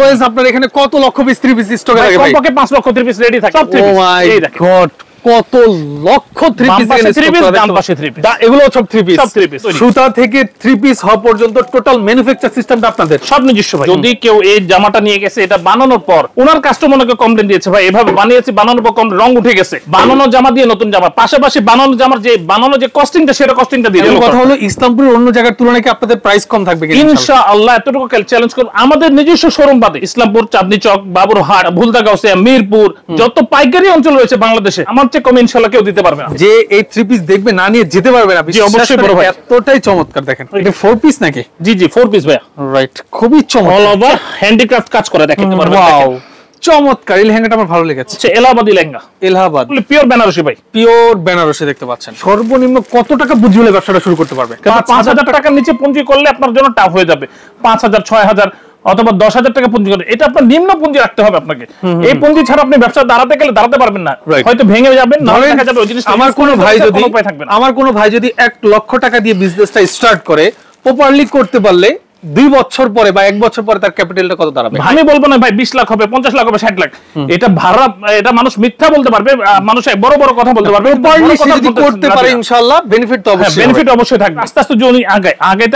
Always আপনার এখানে কত লক্ষ পিস 3 পিস স্টক থাকে ভাই? কমপক্ষে 5 লক্ষ 3 পিস রেডি থাকে। সব 3 পিস। ও মাই গড, কত লক্ষ 3 পিস এখানে স্টক করা, ডান পাশে 3 পিস। এগুলো সব 3 পিস। সব 3 পিস। সুতা থেকে 3 পিস হওয়া পর্যন্ত টোটাল ম্যানুফ্যাকচার সিস্টেমটা আপনাদের সব নিজস্ব ভাই। যদি কেউ এই জামাটা নিয়ে গেছে, এটা বানানোর পর ওনার কাস্টমারকে কমপ্লেইন দিয়েছে, ভাই এভাবে বানিয়েছি, বানানোর পর রং উঠে গেছে, বানানো জামা দিয়ে নতুন জামা, পাশাপাশি বানানো জামার যে বানানো যে কস্টিংটা, সেটা কস্টিংটা দিয়ে কথা হলো ইসলামপুরের অন্য জায়গার তুলনায় কি আপনাদের প্রাইস কম থাকবে কিনা? ইনশাআল্লাহ এতটুকু চ্যালেঞ্জ করব। আমাদের নিজস্ব শোরুম বাদে ইসলামপুর, চাঁদনী চক, বাবুরহাট, ভুলতা গাউসিয়া, মিরপুর, যত পাইকারি অঞ্চল রয়েছে বাংলাদেশে, আমার চেয়ে কম ইনশাআল্লাহ কেউ দিতে পারবে না। যে এই 3 পিস দেখবে না নিয়ে যেতে পারবে না। জি অবশ্যই বড় ভাই, এতটাই চমৎকার। দেখেন এটা 4 পিস নাকি? জি জি 4 পিস ভাইয়া। রাইট, খুবই চমৎকার। অল ওভার হ্যান্ডিক্রাফট কাজ করা দেখাতে পারবেন। ওয়াও, চমৎকার। এই লেহেঙ্গাটা আমার ভালো লেগেছে। এলাহাবাদি লেহেঙ্গা, এলাহাবাদ পিওর বেনারসি ভাই, পিওর বেনারসি দেখতে পাচ্ছেন। সর্বনিম্ন কত টাকা পুঁজি হলে ব্যবসাটা শুরু করতে পারবে? 5,000 টাকার নিচে পুঁজি করলে আপনার জন্য টাফ হয়ে যাবে। 5,000, 6,000 অথবা 10,000 টাকা পুঁজি করলে, এটা আপনার নিম্ন পুঁজি রাখতে হবে আপনাকে। এই পুঁজি ছাড়া আপনি ব্যবসা দাঁড়াতে গেলে দাঁড়াতে পারবেন না, হয়তো ভেঙে যাবেন, না দেখা যাবে ওই জিনিসটা। আমার কোনো ভাই যদি 1 লক্ষ টাকা দিয়ে বিজনেসটা স্টার্ট করে, প্রপারলি করতে পারলে 2 বছর পরে বা 1 বছর পরে তার ক্যাপিটালটা কত দাঁড়াবে? আমি বলবো না ভাই 20 লাখ হবে, 50 লাখ হবে, 60 লাখ। এটা ভাড়া, এটা মানুষ মিথ্যা বলতে পারবে, মানুষ বড় বড় কথা বলতে পারবে, প্রপারলি যদি করতে পারে ইনশাআল্লাহ বেনিফিট তো অবশ্যই, বেনিফিট অবশ্যই থাকবে। আস্তে আস্তে যদি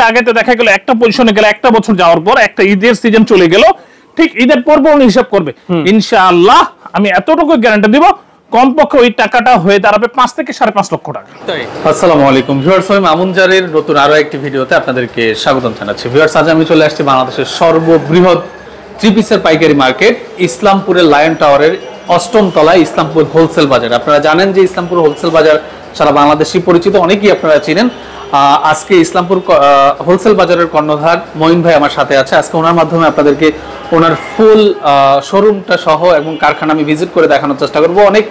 আগাইতে দেখা গেল একটা পজিশনে গেল, একটা বছর যাওয়ার পর একটা ঈদের সিজন চলে গেল, ঠিক ঈদের পর্ব উনি হিসাব করবে ইনশাআল্লাহ। আমি এতটুকু গ্যারান্টি দিব, কমপক্ষে ওই টাকাটা হয়ে দাঁড়াবে 5 থেকে 5.5 লক্ষ টাকা। আসসালামু আলাইকুম ভিউয়ার্স, আমি মামুন জারের নতুন আরো একটি ভিডিওতে আপনাদেরকে স্বাগতম জানাচ্ছি। ভিউয়ার্স, আজ আমি চলে আসছি বাংলাদেশের সর্ববৃহৎ 3 পিসের পাইকারি মার্কেট ইসলামপুরের লায়ন টাওয়ারের 8ম তলায় ইসলামপুর হোলসেল বাজার। আপনারা জানেন যে ইসলামপুর হোলসেল বাজার সারা বাংলাদেশে পরিচিত, অনেকেই আপনারা চিনেন। আজকে ইসলামপুর হোলসেল বাজারের কর্ণধার মঈন ভাই আমার সাথে আছে। আজকে ওনার মাধ্যমে আপনাদেরকে ওনার ফুল শোরুমটা সহ এবং কারখানা আমি ভিজিট করে দেখানোর চেষ্টা করব। অনেক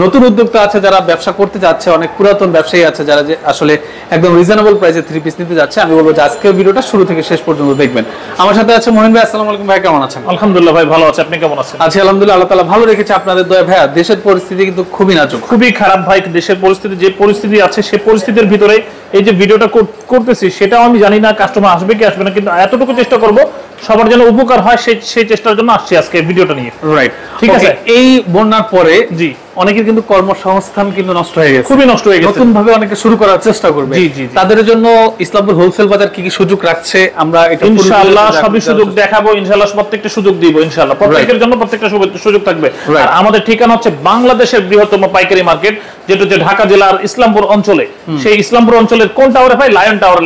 নতুন উদ্যোক্তা আছে যারা ব্যবসা করতে যাচ্ছে, অনেক পুরাতন ব্যবসায়ী আছে যারা যে আসলে একদম রিজনেবল প্রাইসে 3 পিস নিতে যাচ্ছে। আমি বলবো যে আজকের ভিডিওটা শুরু থেকে শেষ পর্যন্ত দেখবেন। আমার সাথে আছে মঈন ভাই। আসসালামু আলাইকুম ভাই, কেমন আছেন? আলহামদুলিল্লাহ ভাই, ভালো আছে, আপনি কেমন আছেন? আছি আলহামদুলিল্লাহ, আল্লাহ তাআলা ভালো রেখেছে আপনাদের দয়া। ভাইয়া, দেশের পরিস্থিতি কিন্তু খুবই নাজুক, খুবই খারাপ ভাই। দেশের পরিস্থিতি, যে পরিস্থিতি আছে সেই পরিস্থিতির ভিতরে এই যে ভিডিওটা করতেছি, সেটাও আমি জানি না কাস্টমার আসবে কি আসবে না, কিন্তু এতটুকু চেষ্টা করব সবার জন্য উপকার হয়, সেই চেষ্টার জন্য আসছি আজকে ভিডিওটা নিয়ে। রাইট, ঠিক আছে। এই বন্যার পরে জি অনেকের কিন্তু কর্মসংস্থান কিন্তু নষ্ট হয়ে গেছে, খুবই নষ্ট হয়ে গেছে। নতুন ভাবে অনেকে শুরু করার চেষ্টা করবে। জি জি, তাদের জন্য ইসলামপুর হোলসেল বাজার কি কি সুযোগ রাখছে আমরা এটা ইনশাআল্লাহ সবই সুযোগ দেখাবো। ইনশাআল্লাহ প্রত্যেকটা সুযোগ দিব ইনশাআল্লাহ, প্রত্যেকের জন্য প্রত্যেকটা সুযোগ থাকবে। আর আমাদের ঠিকানা হচ্ছে বাংলাদেশের বৃহত্তম পাইকারি মার্কেট, যেটা হচ্ছে ঢাকা জেলার ইসলামপুর অঞ্চলে। সেই ইসলামপুর অঞ্চলের কোন টাওয়ারে ভাই? Lion tower.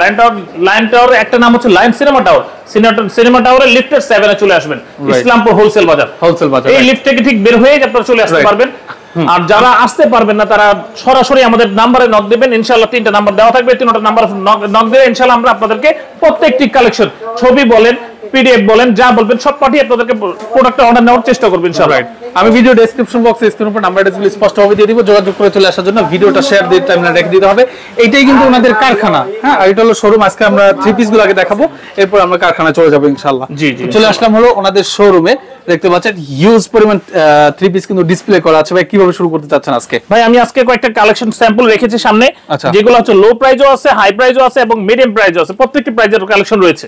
লায়ন টাওয়ারের একটা নাম হচ্ছে লায়ন সিনেমা টাওয়ার। সিনেমা টাওয়ারের লিফটের 7 এ চলে আসবেন, ইসলামপুর হোলসেল বাজার। এই লিফট থেকে ঠিক বের হয়ে আপনারা চলে আসতে পারবেন। আর যারা আসতে পারবেন না, তারা সরাসরি আমাদের নাম্বারে নক দিবেন। ইনশাআল্লাহ 3টা নাম্বার দেওয়া থাকবে, 3টা নাম্বার নক দিলে ইনশাআল্লাহ আমরা আপনাদেরকে প্রত্যেকটি কালেকশন, ছবি বলেন, পিডিএফ বলেন, যা বলবেন সব পাঠিয়ে আপনাদেরকে প্রোডাক্টটা অর্ডার নেওয়ার চেষ্টা করব ইনশাআল্লাহ। আমি ভিডিও ডেসক্রিপশন বক্সে স্ক্রিনের উপর নাম্বার ডিসপ্লে স্পষ্টভাবে দিয়ে দিব। যোগাযোগ করে চলে আসার জন্য ভিডিওটা শেয়ার দিয়ে টাইমলাইনে রেখে দিতে হবে। এইটাই কিন্তু ওনাদের কারখানা। হ্যাঁ, আর এটা হলো শোরুম। আজকে আমরা 3 পিস গুলো আগে দেখাবো, এরপর আমরা কারখানায় চলে যাব ইনশাআল্লাহ। জি জি, চলে আসলাম হলো ওনাদের শোরুমে। দেখতে পাচ্ছেন হিউজ পরিমাণ 3 পিস কিন্তু ডিসপ্লে করা আছে। ভাই, কিভাবে শুরু করতে চাচ্ছেন আজকে? ভাই, আমি আজকে কয়েকটা কালেকশন স্যাম্পল রেখেছি সামনে, যেগুলো হচ্ছে লো প্রাইসও আছে, হাই প্রাইসও আছে এবং মিডিয়াম প্রাইসও আছে। প্রত্যেকটি প্রাইসের কালেকশন রয়েছে।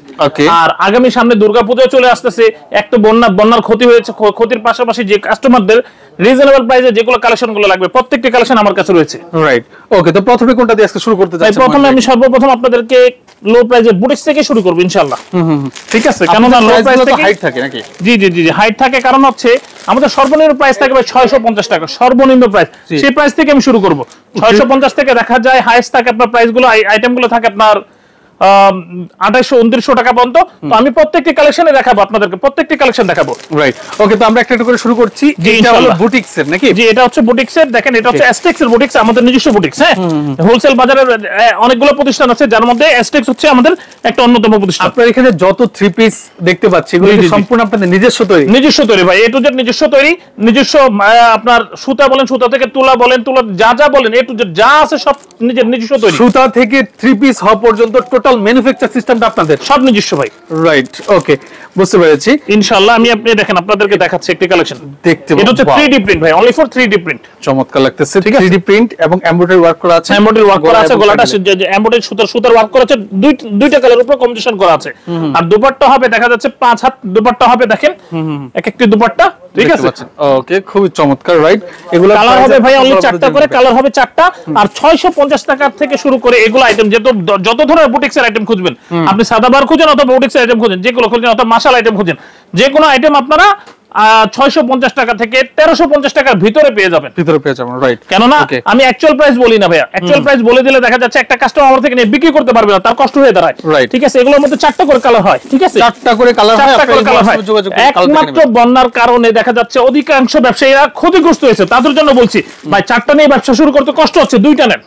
আর আগামী সামনে দুর্গাপূজা চলে আসতেছে। একটা বন্যার ক্ষতি হয়েছে, ক্ষতির পাশাপাশি যে কাস্টমারদের রিজনেবল প্রাইসে যেগুলো কালেকশনগুলো লাগবে, প্রত্যেকটি কালেকশন আমার কাছে রয়েছে। রাইট, ওকে। তো প্রথমে কোনটা দিয়ে আজকে শুরু করতে যাচ্ছেন? প্রথমে আমি সর্বপ্রথম আপনাদেরকে লো প্রাইসের বুটিক্স থেকে শুরু করব ইনশাআল্লাহ। ঠিক আছে, কারণ লো প্রাইস থেকে হাইট থাকে নাকি? জি জি জি, হাইট থাকে। কারণ হচ্ছে আমাদের সর্বনিম্ন প্রাইস থাকে 650 টাকা, সর্বনিম্ন প্রাইস। সেই প্রাইস থেকে আমি শুরু করব। 650 থেকে দেখা যায় হাইস্ট থাকে আপনার প্রাইসগুলো, আইটেমগুলো থাকে আপনার 2800-2900 টাকা পর্যন্ত। তো আমি প্রত্যেকটি কালেকশনে দেখাবো আপনাদেরকে, প্রত্যেকটি কালেকশন দেখাবো। রাইট, ওকে। তো আমরা একটা একটা করে শুরু করছি। এটা হলো বুটিক্সের নাকি? জি, এটা হচ্ছে বুটিক্সের। দেখেন, এটা হচ্ছে অ্যাস্টেক্সের বুটিক্স, আমাদের নিজস্ব বুটিক্স। হ্যাঁ, হোলসেল বাজারের অনেকগুলো প্রতিষ্ঠান আছে, যার মধ্যে অ্যাস্টেক্স হচ্ছে আমাদের একটা অন্যতম প্রতিষ্ঠান। আপনার এখানে যত 3 পিস দেখতে পাচ্ছি, এগুলো সম্পূর্ণ আপনাদের নিজস্ব তৈরি? নিজস্ব তৈরি ভাই, এ টু জেড নিজস্ব তৈরি। নিজস্ব আপনার সুতা বলেন, সুতা থেকে তুলা বলেন, তুলা যা বলেন, এ টু জেড যা আছে সব নিজস্ব তৈরি। সুতা থেকে 3 পিস হওয়া পর্যন্ত টোটাল টোটাল ম্যানুফ্যাকচার সিস্টেমটা আপনাদের সব নিজস্ব ভাই। রাইট, ওকে, বুঝতে পেরেছি। ইনশাআল্লাহ আমি আপনি দেখেন আপনাদেরকে দেখাচ্ছি একটি কালেকশন দেখতে এটা হচ্ছে 3D প্রিন্ট ভাই, অনলি ফর 3D প্রিন্ট। চমৎকার লাগতেছে, 3D প্রিন্ট এবং এমব্রয়ডারি ওয়ার্ক করা আছে, এমব্রয়ডারি ওয়ার্ক করা আছে, গলাটা এমব্রয়ডারি সুতার ওয়ার্ক করা আছে, দুইটা কালার উপর কম্বিনেশন করা আছে। আর দুপাট্টা হবে দেখা যাচ্ছে 5 হাত দুপাট্টা হবে, দেখেন এক একটি দুপাট্টা, ঠিক আছে। ওকে, খুবই চমৎকার, রাইট। এগুলো কালার হবে ভাই অনলি 4টা করে, কালার হবে 4টা। আর 650 টাকা থেকে শুরু করে এগুলো আইটেম, যত ধরনের বুটিক্সের আইটেম খুঁজবেন আপনি, সাদাবার খুঁজেন অথবা বুটিক্সের আইটেম খুঁজেন, যেগুলো খুঁজেন অথবা মাশাল আইটেম খুঁজেন, যে কোনো আইটেম আপনারা 650 টাকা থেকে 1350 টাকার ভিতরে পেয়ে যাবেন, রাইট। কেননা আমি অ্যাকচুয়াল প্রাইস বলি না ভাইয়া, অ্যাকচুয়াল প্রাইস বলে দিলে দেখা যাচ্ছে একটা কাস্টমার আমার থেকে নিয়ে বিক্রি করতে পারবে না, তার কষ্ট হয়ে দাঁড়ায়, ঠিক আছে। এগুলোর মধ্যে 4টা করে কালার হয়, ঠিক আছে, 4টা করে কালার হয়। একমাত্র বন্যার কারণে দেখা যাচ্ছে অধিকাংশ ব্যবসায়ীরা ক্ষতিগ্রস্ত হয়েছে, তাদের জন্য বলছি ভাই 4টা নিয়ে ব্যবসা শুরু করতে কষ্ট হচ্ছে, 2টা নেন,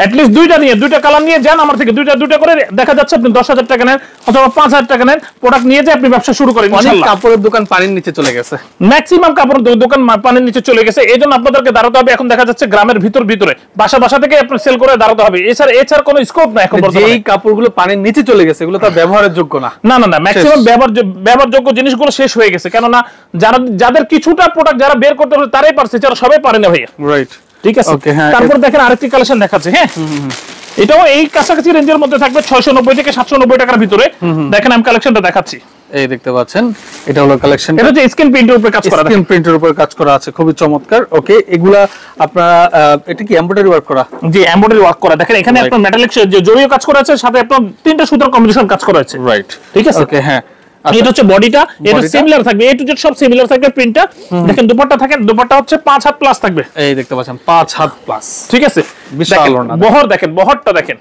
এটলিস্ট 2টা নিয়ে 2টা কালার নিয়ে যান আমার থেকে, দুইটা করে দেখা যাচ্ছে আপনি 10,000 টাকা নেন অথবা 5,000 টাকা নেন, প্রোডাক্ট নিয়ে যে আপনি ব্যবসা শুরু করেন। ইনশাআল্লাহ কাপড়ের দোকান পানির নিচে চলে গেছে, ম্যাক্সিমাম কাপড়ের দোকান পানির নিচে চলে গেছে, এইজন্য আপনাদেরকে দাঁড়াতে হবে। এখন দেখা যাচ্ছে গ্রামের ভিতরে বাসা থেকে আপনি সেল করে দাঁড়াতে হবে, এছাড়া কোনো স্কোপ নাই এখন বর্তমানে। এই কাপড়গুলো পানির নিচে চলে গেছে, এগুলো তার ব্যবহারের যোগ্য না, না, ম্যাক্সিমাম ব্যবহারযোগ্য জিনিসগুলো শেষ হয়ে গেছে, কেননা যাদের কিছুটা প্রোডাক্ট যারা বের করতে পারে তারাই পারছে, যারা সবাই পারে না ভাইয়া, রাইট, ঠিক আছে। তারপর দেখেন আরেকটি কালেকশন দেখাচ্ছে, হ্যাঁ এটাও এই কাছাকাছি রেঞ্জের মধ্যে থাকবে, 690 থেকে 790 টাকার ভিতরে। দেখেন আমি কালেকশনটা দেখাচ্ছি, এই দেখতে পাচ্ছেন, এটা হলো কালেকশন, এটা হচ্ছে স্ক্রিন প্রিন্টের উপর কাজ করা, স্ক্রিন প্রিন্টের উপর কাজ করা আছে, খুবই চমৎকার। ওকে, এগুলা আপনারা এটা কি এমব্রয়ডারি ওয়ার্ক করা? জি, এমব্রয়ডারি ওয়ার্ক করা। দেখেন এখানে আপনার মেটালিক যে জড়িয়ে কাজ করা আছে, সাথে আপনার 3টা সুতার কম্বিনেশন কাজ করা আছে, রাইট, ঠিক আছে। ওকে, হ্যাঁ, এটা হচ্ছে বডিটা, এটা সিমিলার থাকবে, এ টু জেড সব সিমিলার থাকবে প্রিন্টটা। দেখেন দুপাট্টা হচ্ছে 5 হাত প্লাস থাকবে, এই দেখতে পাচ্ছেন 5 হাত প্লাস, ঠিক আছে। বিশাল ওড়না, বহর দেখেন, বহরটা দেখেন,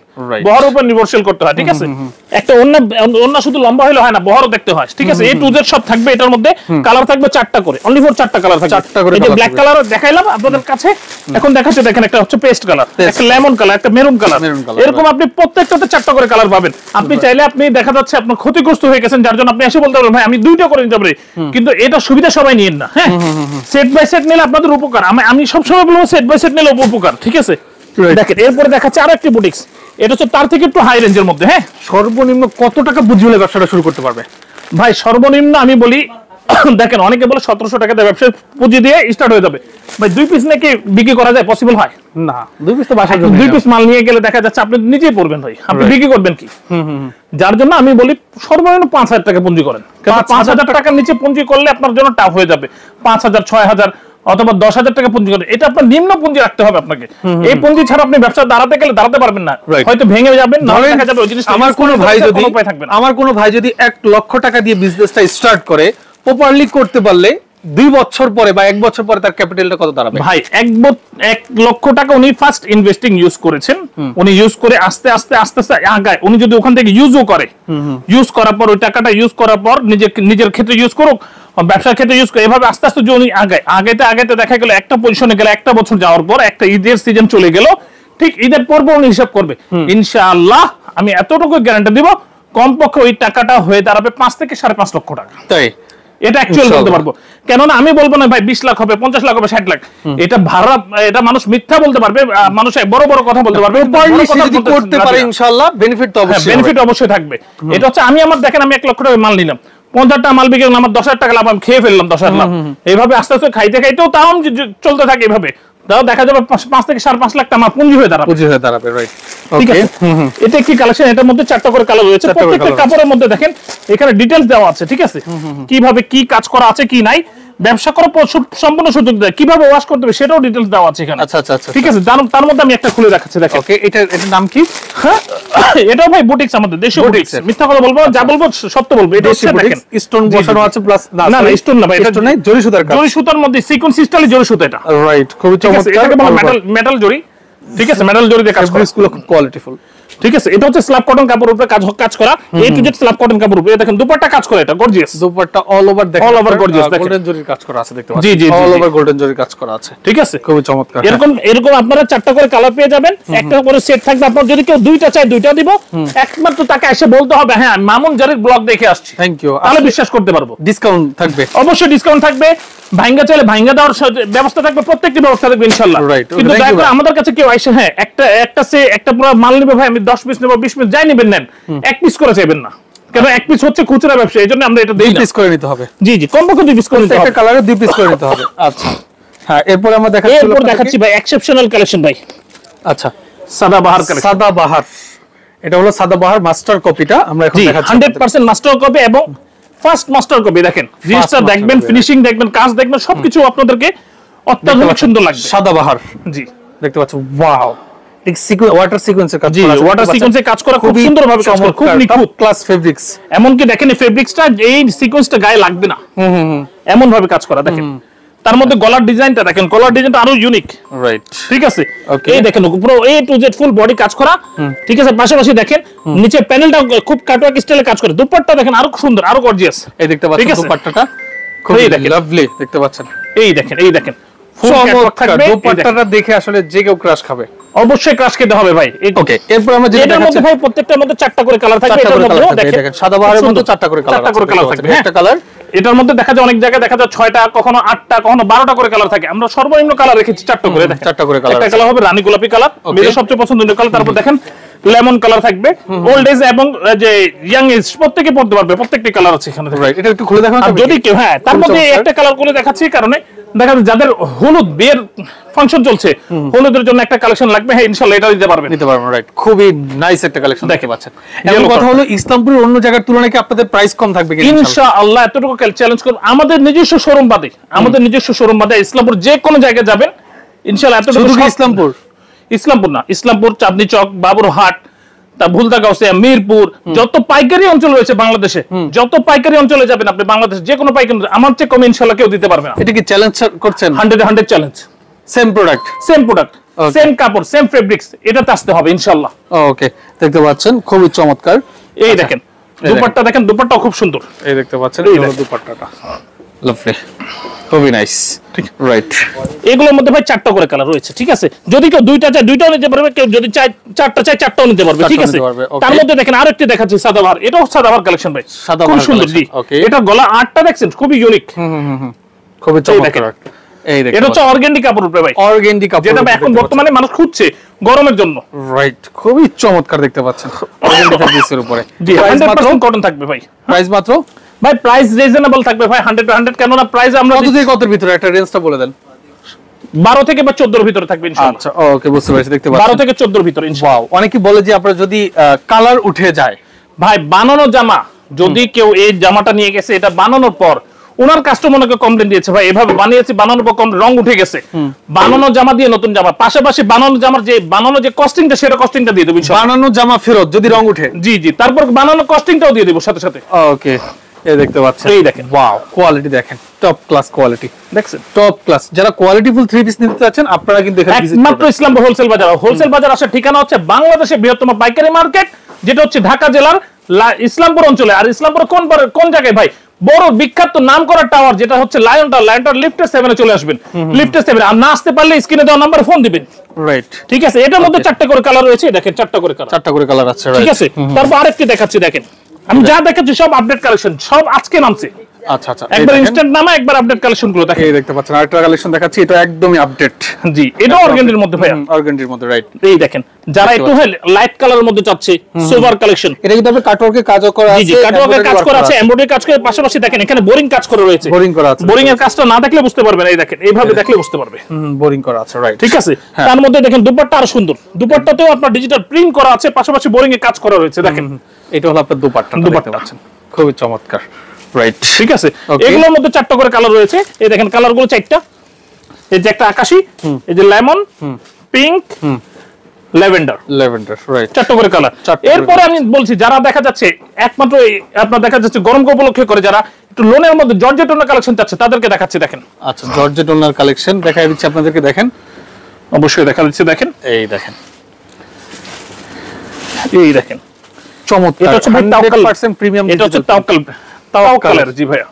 বহর উপর নির্ভরশীল করতে হয়, ঠিক আছে। একটা ওড়না শুধু লম্বা হলে হয় না, বহরও দেখতে হয়, ঠিক আছে। এ টু জেড সব থাকবে এটার মধ্যে। কালার থাকবে 4টা করে, অনলি ফর 4টা কালার থাকবে, 4টা করে। এই যে ব্ল্যাক কালার দেখাইলাম আপনাদের কাছে, এখন দেখাচ্ছি, দেখেন একটা হচ্ছে পেস্ট কালার, একটা লেমন কালার, একটা মেরুন কালার, এরকম আপনি প্রত্যেকটাতে 4টা করে কালার পাবেন। আপনি চাইলে আপনি দেখা যাচ্ছে আপনার ক্ষতিগ্রস্ত হয়ে গেছেন, যার জন্য আপনি এসে বলতে পারবেন ভাই আমি 2টা করে নিতে পারি, কিন্তু এটা সুবিধা সবাই নিয়েন না, হ্যাঁ। সেট বাই সেট নিলে আপনাদের উপকার, আমি সবসময় বলবো সেট বাই সেট নিলে উপকার, ঠিক আছে। দেখেন এরপরে দেখাচ্ছে আরো একটি বুটিক্স, এটা হচ্ছে তার থেকে একটু হাই রেঞ্জের মধ্যে, হ্যাঁ। সর্বনিম্ন কত টাকা পুঁজি হলে ব্যবসাটা শুরু করতে পারবে ভাই? সর্বনিম্ন আমি বলি দেখেন অনেকে বলে 1700 টাকাতে ব্যবসা পুঁজি দিয়ে স্টার্ট হয়ে যাবে, ভাই 2 পিস নাকি বিক্রি করা যায়? পসিবল হয় না, 2 পিস তো বাসায় 2 পিস মাল নিয়ে গেলে দেখা যাচ্ছে আপনি নিজেই পড়বেন ভাই, আপনি বিক্রি করবেন কি? যার জন্য আমি বলি সর্বনিম্ন 5000 টাকা পুঁজি করেন, কারণ 5000 টাকার নিচে পুঁজি করলে আপনার জন্য টাফ হয়ে যাবে। 5000, 6000 অথবা 10,000 টাকা পুঁজি করেন, এটা আপনার নিম্ন পুঁজি রাখতে হবে আপনাকে। এই পুঁজি ছাড়া আপনি ব্যবসা দাঁড়াতে গেলে দাঁড়াতে পারবেন না, হয়তো ভেঙে যাবেন, না দেখা যাবে ওই জিনিসটা। আমার কোনো ভাই যদি 1 লক্ষ টাকা দিয়ে বিজনেসটা স্টার্ট করে, প্রপারলি করতে পারলে 2 বছর পরে বা 1 বছর পরে তার ক্যাপিটালটা কত দাঁড়াবে? ভাই 1 লক্ষ টাকা উনি ফার্স্ট ইনভেস্টিং ইউজ করেছেন, উনি ইউজ করে আস্তে আস্তে আগায়, উনি যদি ওখান থেকে ইউজও করে, ইউজ করার পর ওই টাকাটা ইউজ করার পর নিজের ক্ষেত্রে ইউজ করুক, ব্যবসার ক্ষেত্রে ইউজ করে, এভাবে আস্তে আস্তে উনি আগাইতে দেখা গেল একটা পজিশনে গেল, 1টা বছর যাওয়ার পর একটা ঈদের সিজন চলে গেল, ঠিক ঈদের পর উনি হিসাব করবে, ইনশাআল্লাহ আমি এতটুকু গ্যারান্টি দিব কমপক্ষে ওই টাকাটা হয়ে দাঁড়াবে 5 থেকে 5.5 লক্ষ টাকা। তাই এটা অ্যাকচুয়ালি বলতে পারবো, কেননা আমি বলবো না ভাই 20 লাখ হবে, 50 লাখ হবে, 60 লাখ, এটা ভাড়া, এটা মানুষ মিথ্যা বলতে পারবে, মানুষ বড় বড় কথা বলতে পারবে, যদি করতে পারে ইনশাআল্লাহ বেনিফিট তো অবশ্যই, বেনিফিট অবশ্যই থাকবে। এটা হচ্ছে আমি দেখেন আমি 1 লক্ষ টাকা মাল নিলাম, 50 টাকা মাল বিক্রি করলাম, আমার 10,000 টাকা লাভ, আমি খেয়ে ফেললাম 10,000 লাভ, এইভাবে আস্তে আস্তে খাইতেও তাও চলতে থাকে, এইভাবে তাও দেখা যাবে 5 থেকে 5.5 লাখ টাকা পুঁজি হয়ে দাঁড়াবে, রাইট। ওকে, এটা কি কালেকশন, এটার মধ্যে 4টা করে কালার রয়েছে, প্রত্যেকটা কাপড়ের মধ্যে দেখেন এখানে ডিটেইলস দেওয়া আছে, ঠিক আছে, কিভাবে কি কাজ করা আছে কি নাই, ব্যবসা করার সম্পূর্ণ সুযোগ দেয়, কিভাবে ওয়াশ করতে হবে সেটাও ডিটেইলস দেওয়া আছে এখানে। আচ্ছা, ঠিক আছে, তার মধ্যে আমি একটা খুলে দেখাচ্ছি, দেখেন। ওকে, এটার নাম কি? হ্যাঁ, এটাও ভাই বুটিক্স, আমাদের দেশীয় বুটিক্স, মিথ্যা কথা বলবো, যা বলবো সত্য বলবো। এটা হচ্ছে দেখেন স্টোন বসানো আছে, প্লাস না স্টোন না ভাই, এটা স্টোন নাই, জরি সুতার কাজ, জরি সুতার মধ্যে সিকোয়েন্স স্টাইলে জরি সুতা, এটা রাইট, খুবই চমৎকার, এটাকে বলে মেটাল জরি, ঠিক আছে, মেটাল জরি দিয়ে কাজ করা, খুব কোয়ালিটিফুল, ঠিক আছে। এটা হচ্ছে স্ল্যাব কটন কাপড়ের উপরে কাজ করা, এ টু জেড স্ল্যাব কটন কাপড়ের উপরে, দেখেন দুপাট্টা কাজ করা, এটা গর্জিয়াস দুপাট্টা অল ওভার, দেখেন অল ওভার গর্জিয়াস, দেখেন গোল্ডেন জরির কাজ করা আছে, দেখতে পাচ্ছেন, জি অল ওভার গোল্ডেন জরির কাজ করা আছে, ঠিক আছে, খুবই চমৎকার। এরকম আপনারা 4টা করে কালার পেয়ে যাবেন, একটা করে সেট থাকবে, আপনার যদি কেউ 2টা চাই 2টা দিব, একমাত্র তাকে এসে বলতে হবে হ্যাঁ মামুন জারির ব্লগ দেখে আসছি, থ্যাংক ইউ, তাহলে বিশ্বাস করতে পারবো। ডিসকাউন্ট থাকবে, অবশ্যই ডিসকাউন্ট থাকবে, ভাঙ্গা চাইলে ভাঙ্গা দেওয়ার ব্যবস্থা থাকবে, প্রত্যেকটি ব্যবস্থা থাকবে ইনশাআল্লাহ। কিন্তু দয়া করে আমাদের কাছে কেউ আইসে হ্যাঁ একটা পুরো মাল নিবে ভাই আমি 10 পিস নেব 20 পিস যাই নেবেন নেন, এক পিস করে চাইবেন না, কারণ এক পিস হচ্ছে খুচরা ব্যবসা, এইজন্য আমরা এটা দেই না। 2 পিস করে নিতে হবে। জি জি, কমপক্ষে 2 পিস করে নিতে হবে, একটা কালারে 2 পিস করে নিতে হবে। আচ্ছা হ্যাঁ, এরপর আমরা দেখাচ্ছি ভাই এক্সেপশনাল কালেকশন ভাই। আচ্ছা, সাদাবাহার কালেকশন। সাদাবাহার, এটা হলো সাদাবাহার মাস্টার কপিটা আমরা এখন দেখাচ্ছি। 100% মাস্টার কপি এবং ফার্স্ট মাস্টার কপি। দেখেন জিনিসটা দেখবেন, ফিনিশিং দেখবেন, কাজ দেখবেন, সবকিছু আপনাদেরকে অত্যাধুনিক সুন্দর লাগবে। সাদাবাহার, জি দেখতে পাচ্ছেন, ওয়াও, ঠিক ওয়াটার সিকোয়েন্সের কাজ করা আছে, ওয়াটার সিকোয়েন্সে কাজ করা খুব সুন্দরভাবে কাজ করা, খুব নিখুঁত ক্লাস ফেব্রিক্স। এমনকি দেখেন এই ফেব্রিক্সটা, এই সিকোয়েন্সটা গায়ে লাগবে না, এমন ভাবে কাজ করা। দেখেন তার মধ্যে গলার ডিজাইনটা দেখেন, গলার ডিজাইনটা আরো ইউনিক, রাইট? ঠিক আছে, এই দেখেন পুরো A to Z full body কাজ করা, ঠিক আছে। পাশাপাশি দেখেন নিচে প্যানেলটা খুব কাটওয়ার্ক স্টাইলে কাজ করে। দুপাট্টা দেখেন আরো সুন্দর, আরো গর্জিয়াস, এই দেখতে পাচ্ছেন দুপাট্টাটা খুবই লাভলি দেখতে পাচ্ছেন। এই দেখেন, এই দেখেন ফুল কাটওয়ার্ক থাকবে, দুপাট্টাটা দেখে আসলে যে কেউ ক্রাশ খাবে, অবশ্যই ক্রাশ খেতে হবে ভাই। ওকে, এরপর আমরা যেটা এটার মধ্যে ভাই প্রত্যেকটার মধ্যে 4টা করে কালার থাকবে। এটার মধ্যে দেখেন সাদাবাহারের মধ্যে 4টা করে কালার থাকবে, একটা কালার। এটার মধ্যে দেখা যায় অনেক জায়গায় দেখা যায় 6টা, কখনো 8টা, কখনো 12টা করে কালার থাকে। আমরা সর্বনিম্ন কালার রেখেছি 4টা করে। দেখেন 4টা করে কালার, একটা কালার হবে রানী গোলাপি কালার, মেয়েদের সবচেয়ে পছন্দের কালার। তারপর দেখেন লেমন কালার থাকবে, ওল্ড এজ এবং যে ইয়াং এজ প্রত্যেককে পড়তে পারবে, প্রত্যেকটি কালার আছে এখানে। রাইট, এটা একটু খুলে দেখান যদি কেউ, হ্যাঁ, তার মধ্যে একটা কালার করে দেখাচ্ছি, কারণে দেখা যায় যাদের হলুদ বিয়ের ফাংশন চলছে, হলুদের জন্য একটা কালেকশন লাগবে, হ্যাঁ ইনশাআল্লাহ এটা দিতে পারবেন, রাইট। খুবই নাইস একটা কালেকশন দেখতে পাচ্ছেন। এখন কথা হলো ইসলামপুরের অন্য জায়গার তুলনায় কি আপনাদের প্রাইস কম থাকবে কি? ইনশাআল্লাহ এতটুকু চ্যালেঞ্জ করব। আমাদের নিজস্ব শোরুম বাদে ইসলামপুর যে কোনো জায়গায় যাবেন ইনশাআল্লাহ এতটুকু। ইসলামপুর না, ইসলামপুর, চাঁদনী চক, বাবুরহাট, তা ভুলতা গাউসিয়া, মিরপুর, যত পাইকারি অঞ্চল রয়েছে বাংলাদেশে, যত পাইকারি অঞ্চলে যাবেন আপনি, বাংলাদেশে যে কোনো পাইকারি, আমার চেয়ে কম ইনশাআল্লাহ কেউ দিতে পারবে না। এটা কি চ্যালেঞ্জ করছেন? 100 চ্যালেঞ্জ। সেম প্রোডাক্ট, সেম কাপড়, সেম ফেব্রিক্স, এটাতে আসতে হবে ইনশাআল্লাহ। ওকে, দেখতে পাচ্ছেন খুবই চমৎকার। এই দেখেন দুপাট্টা, দেখেন দুপাট্টাও খুব সুন্দর, এই দেখতে পাচ্ছেন এই দুপাট্টাটা লাভলি, খুবই নাইস, ঠিক রাইট। এগুলোর মধ্যে ভাই 4টা করে কালার রয়েছে, ঠিক আছে। যদি কেউ 2টা চায় 2টাও নিতে পারবে, কেউ যদি চায় 4টা চায় 4টাও নিতে পারবে, ঠিক আছে। তার মধ্যে দেখেন আরেকটি দেখাচ্ছি সাদাবাহার, এটাও সাদাবাহার কালেকশন ভাই, খুব সুন্দর। জি, এটা গলা 8টা দেখছেন, খুবই ইউনিক, খুবই চমৎকার। এই দেখেন এটা হচ্ছে অর্গানডি কাপড় উপরে ভাই, অর্গানডি কাপড়, যেটা এখন বর্তমানে মানুষ খুঁজছে গরমের জন্য, রাইট। খুবই চমৎকার দেখতে পাচ্ছেন অর্গানডি ফেব্রিক্সের উপরে। জি, 100% কটন থাকবে ভাই। প্রাইস মাত্র ভাই, প্রাইস রিজনেবল থাকবে ভাই, 100 কেন না, প্রাইস আমরা কত থেকে কতর ভিতরে একটা রেঞ্জটা বলে দেন। 12 থেকে বা 14 এর ভিতরে থাকবে ইনশাআল্লাহ। আচ্ছা, ওকে, বুঝতে পারছি, দেখতে পাচ্ছেন 12 থেকে 14 এর ভিতরে ইনশাআল্লাহ। ওয়াও, অনেকে বলে যে আপনারা যদি কালার উঠে যায়, ভাই বানানো জামা, যদি কেউ এই জামাটা নিয়ে গেছে, এটা বানানোর পর ওনার কাস্টমারকে কমপ্লেইন দিয়েছে, ভাই এভাবে বানিয়েছি, বানানোর পর রং উঠে গেছে, বানানো জামা দিয়ে নতুন জামা, পাশাপাশি বানানো জামার যে বানানো যে কস্টিংটা, সেটা কস্টিংটা দিয়ে দেব ইনশাআল্লাহ। বানানো জামা ফেরত যদি রং উঠে, জি জি, তারপর বানানো কস্টিংটাও দিয়ে দেব সাথে সাথে। ওকে, এই দেখতে পাচ্ছেন, এই দেখেন, ওয়াও, কোয়ালিটি দেখেন, টপ ক্লাস কোয়ালিটি, দেখছেন টপ ক্লাস। যারা কোয়ালিটিফুল 3 পিস নিতে চাচ্ছেন আপনারা কিন্তু এখানে ভিজিট করুন। মাত্র ইসলামপুর হোলসেল বাজার। হোলসেল বাজার আসার ঠিকানা হচ্ছে বাংলাদেশের বৃহত্তম পাইকারি মার্কেট, যেটা হচ্ছে ঢাকা জেলার ইসলামপুর অঞ্চলে। আর ইসলামপুর কোন জায়গায় ভাই? বড় বিখ্যাত নাম করা টাওয়ার, যেটা হচ্ছে লায়ন টাওয়ার। লায়ন টাওয়ার লিফটে 7 এ চলে আসবেন, লিফটে 7। আর না আসতে পারলে স্ক্রিনে দেওয়া নাম্বারে ফোন দিবেন, রাইট? ঠিক আছে, এটার মধ্যে 4টা করে কালার রয়েছে, দেখেন 4টা করে কালার আছে, রাইট? ঠিক আছে, তারপর আরেকটি দেখাচ্ছি, দেখেন আমি যা দেখাচ্ছি সব আপডেট কালেকশন, সব আজকে নামছে। আচ্ছা আচ্ছা, একবার ইনস্ট্যান্ট নামা, একবার আপডেট কালেকশন গুলো দেখেন। এই দেখতে পাচ্ছেন আরেকটা কালেকশন দেখাচ্ছি, এটা একদমই আপডেট। জি, এটা অর্গানডির মধ্যে ভাই, অর্গানডির মধ্যে, রাইট। এই দেখেন, যারা একটু লাইট কালারের মধ্যে চাচ্ছে, সোভার কালেকশন, এটা কিন্তু আপনি কাটওয়ার্কে কাজও করা আছে। জি, কাটওয়ার্কের কাজ করা আছে, এমব্রয়ডারি কাজ করে, পাশাপাশি দেখেন এখানে বোরিং কাজ করা রয়েছে। বোরিং করা আছে, বোরিং এর কাজটা না দেখলে বুঝতে পারবেন, এই দেখেন এইভাবে দেখলে বুঝতে পারবে, বোরিং করা আছে, রাইট। ঠিক আছে। তার মধ্যে দেখেন দুপাট্টা আরো সুন্দর, দুপাট্টাতেও আপনার ডিজিটাল প্রিন্ট করা আছে, পাশাপাশি বোরিং এর কাজ করা রয়েছে, দেখেন এটা হলো আপনার দুপাট্টা, দেখতে পাচ্ছেন খুবই চমৎকার, রাইট। ঠিক আছে, এগুলোর মধ্যে 4টা করে কালার রয়েছে, এই দেখেন কালারগুলো 4টা। এই যে একটা আকাশী, এই যে লেমন, পিঙ্ক, ল্যাভেন্ডার, রাইট, 4টা করে কালার। এরপরে আমি বলছি, যারা দেখা যাচ্ছে একমাত্র আপনার দেখা যাচ্ছে গরম উপলক্ষে করে, যারা একটু লোনের মধ্যে জর্জেট ওনার কালেকশন চাচ্ছে, তাদেরকে দেখাচ্ছি, দেখেন। আচ্ছা, জর্জেট ওনার কালেকশন দেখাই দিচ্ছি আপনাদেরকে, দেখেন, অবশ্যই দেখা দিচ্ছি, দেখেন, এই দেখেন, এই দেখেন চমৎকার। এটা হচ্ছে 100% প্রিমিয়াম, এটা হচ্ছে তাওয়াক্কালের, জি ভাইয়া,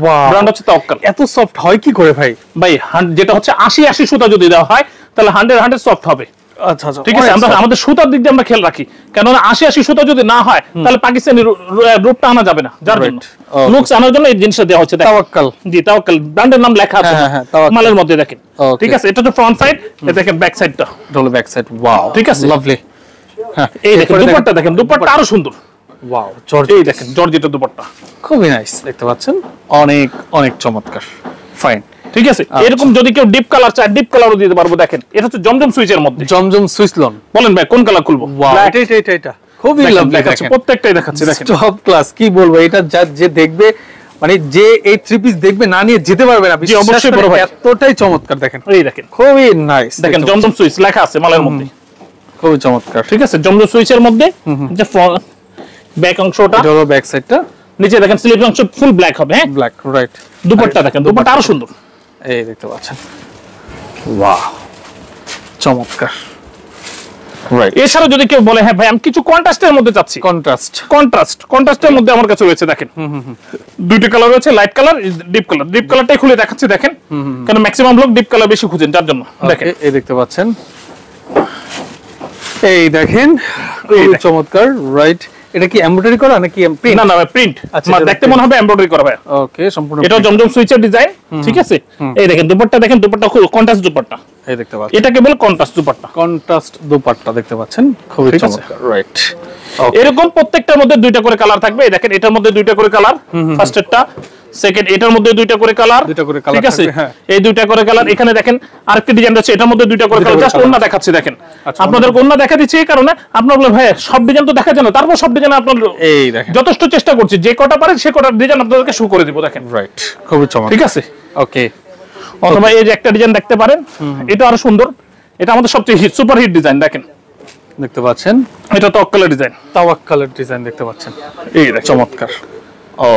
ওয়াও, ব্র্যান্ড হচ্ছে তাওয়াক্কাল। এত সফট হয় কি করে ভাই? ভাই যেটা হচ্ছে 80 সুতা যদি দেওয়া হয়, তাহলে 100 সফট হবে। আচ্ছা আচ্ছা, ঠিক আছে, আমরা আমাদের সুতার দিক দিয়ে আমরা খেয়াল রাখি, কেননা 80 সুতা যদি না হয়, তাহলে পাকিস্তানি রূপটা আনা যাবে না, যার জন্য লুকস আনার জন্য এই জিনিসটা দেওয়া হচ্ছে। তাওয়াক্কাল, জি, তাওয়াক্কাল ব্র্যান্ডের নাম লেখা আছে মালের মধ্যে, দেখেন। ঠিক আছে, এটা হচ্ছে ফ্রন্ট সাইড, এটা দেখেন ব্যাক সাইডটা, ডবল ব্যাক সাইড, ওয়াও, ঠিক আছে, লাভলি। হ্যাঁ এই দেখেন দুপাট্টা দেখেন, দুপাট্টা আরো সুন্দর। ওয়াও, এই দেখেন জর্জেটের দুপাট্টা, খুবই নাইস দেখতে পাচ্ছেন, অনেক অনেক চমৎকার, ফাইন। ঠিক আছে, এরকম যদি কেউ ডিপ কালার চায় ডিপ কালারও দিতে পারবো। দেখেন এটা হচ্ছে জমজম সুইচের মধ্যে, জমজম সুইচ লোন। বলেন ভাই কোন কালার খুলবো? ওয়াও, এটা খুবই লাভলি দেখাচ্ছি, দেখেন, প্রত্যেকটাই দেখাচ্ছি দেখেন, টপ ক্লাস। কি বলবো, এটা যে দেখবে মানে যে এই থ্রি পিস দেখবে না নিয়ে যেতে পারবে না, জি অবশ্যই বড় ভাই, এতটাই চমৎকার দেখেন। এই দেখেন খুবই নাইস দেখেন, জমজম সুইচ লেখা আছে মালের মধ্যে, খুবই চমৎকার। ঠিক আছে, জমজম সুইচের মধ্যে যে ব্যাক অংশটা, এটা হলো ব্যাক সাইডটা, নিচে দেখেন স্লিভ অংশ ফুল ব্ল্যাক হবে। হ্যাঁ ব্ল্যাক, রাইট। দুপাট্টা দেখেন, দুপাট্টা আরো সুন্দর, এই দেখতে পাচ্ছেন, ওয়াও চমৎকার, রাইট। এছাড়া যদি কেউ বলে হ্যাঁ ভাই আমি কিছু কন্ট্রাস্টের মধ্যে চাচ্ছি, কন্ট্রাস্টের মধ্যে আমার কাছে রয়েছে দেখেন, দুইটা কালার রয়েছে, light colour, deep colour. Deep কালারটাই খুলে দেখাচ্ছি দেখেন, কারণ ম্যাক্সিমাম লোক ডিপ কালার বেশি খুঁজেন, যার জন্য দেখেন। এই দেখতে পাচ্ছেন, এই দেখেন খুবই চমৎকার, রাইট। এটা কি এমব্রয়ডারি করা নাকি প্রিন্ট? না না ভাই প্রিন্ট, আচ্ছা, দেখতে মনে হবে এমব্রয়ডারি করা ভাই। ওকে, সম্পূর্ণ এটা জমজম সুইচের ডিজাইন, ঠিক আছে। এই দেখেন দুপাট্টা দেখেন, দুপাট্টা কন্ট্রাস্ট দুপাট্টা, এই দেখতে পাচ্ছেন, এটাকে বলে কন্ট্রাস্ট দুপাট্টা, কন্ট্রাস্ট দুপাট্টা দেখতে পাচ্ছেন, খুবই চমৎকার, রাইট। এরকম প্রত্যেকটার মধ্যে দুইটা করে কালার থাকবে। এই দেখেন এটার মধ্যে দুইটা করে কালার, ফার্স্টেরটা, সেকেন্ড এটার মধ্যে দুইটা করে কালার, ঠিক আছে, এই দুইটা করে কালার। এখানে দেখেন আরেকটা ডিজাইন আছে, এটার মধ্যে দুইটা করে কালার, জাস্ট ওন্না দেখাচ্ছি দেখেন। আপনাদের ওন্না দেখা দিচ্ছি এই কারণে, আপনারা বলে ভাই সব ডিজাইন তো দেখা যায় না, তারপর সব ডিজাইন আপনার এই দেখেন যথেষ্ট চেষ্টা করছি, যে কটা পারে সে কটা ডিজাইন আপনাদেরকে শো করে দিব দেখেন, রাইট, খুবই চমৎকার, ঠিক আছে। ওকে, অথবা এই যে একটা ডিজাইন দেখতে পারেন, এটা আরো সুন্দর, এটা আমাদের সবচেয়ে হিট সুপার হিট ডিজাইন দেখেন, দেখতে পাচ্ছেন, এটা তওয়াক্কালের ডিজাইন, তাওয়াক্কালের ডিজাইন দেখতে পাচ্ছেন, এই দেখেন চমৎকার,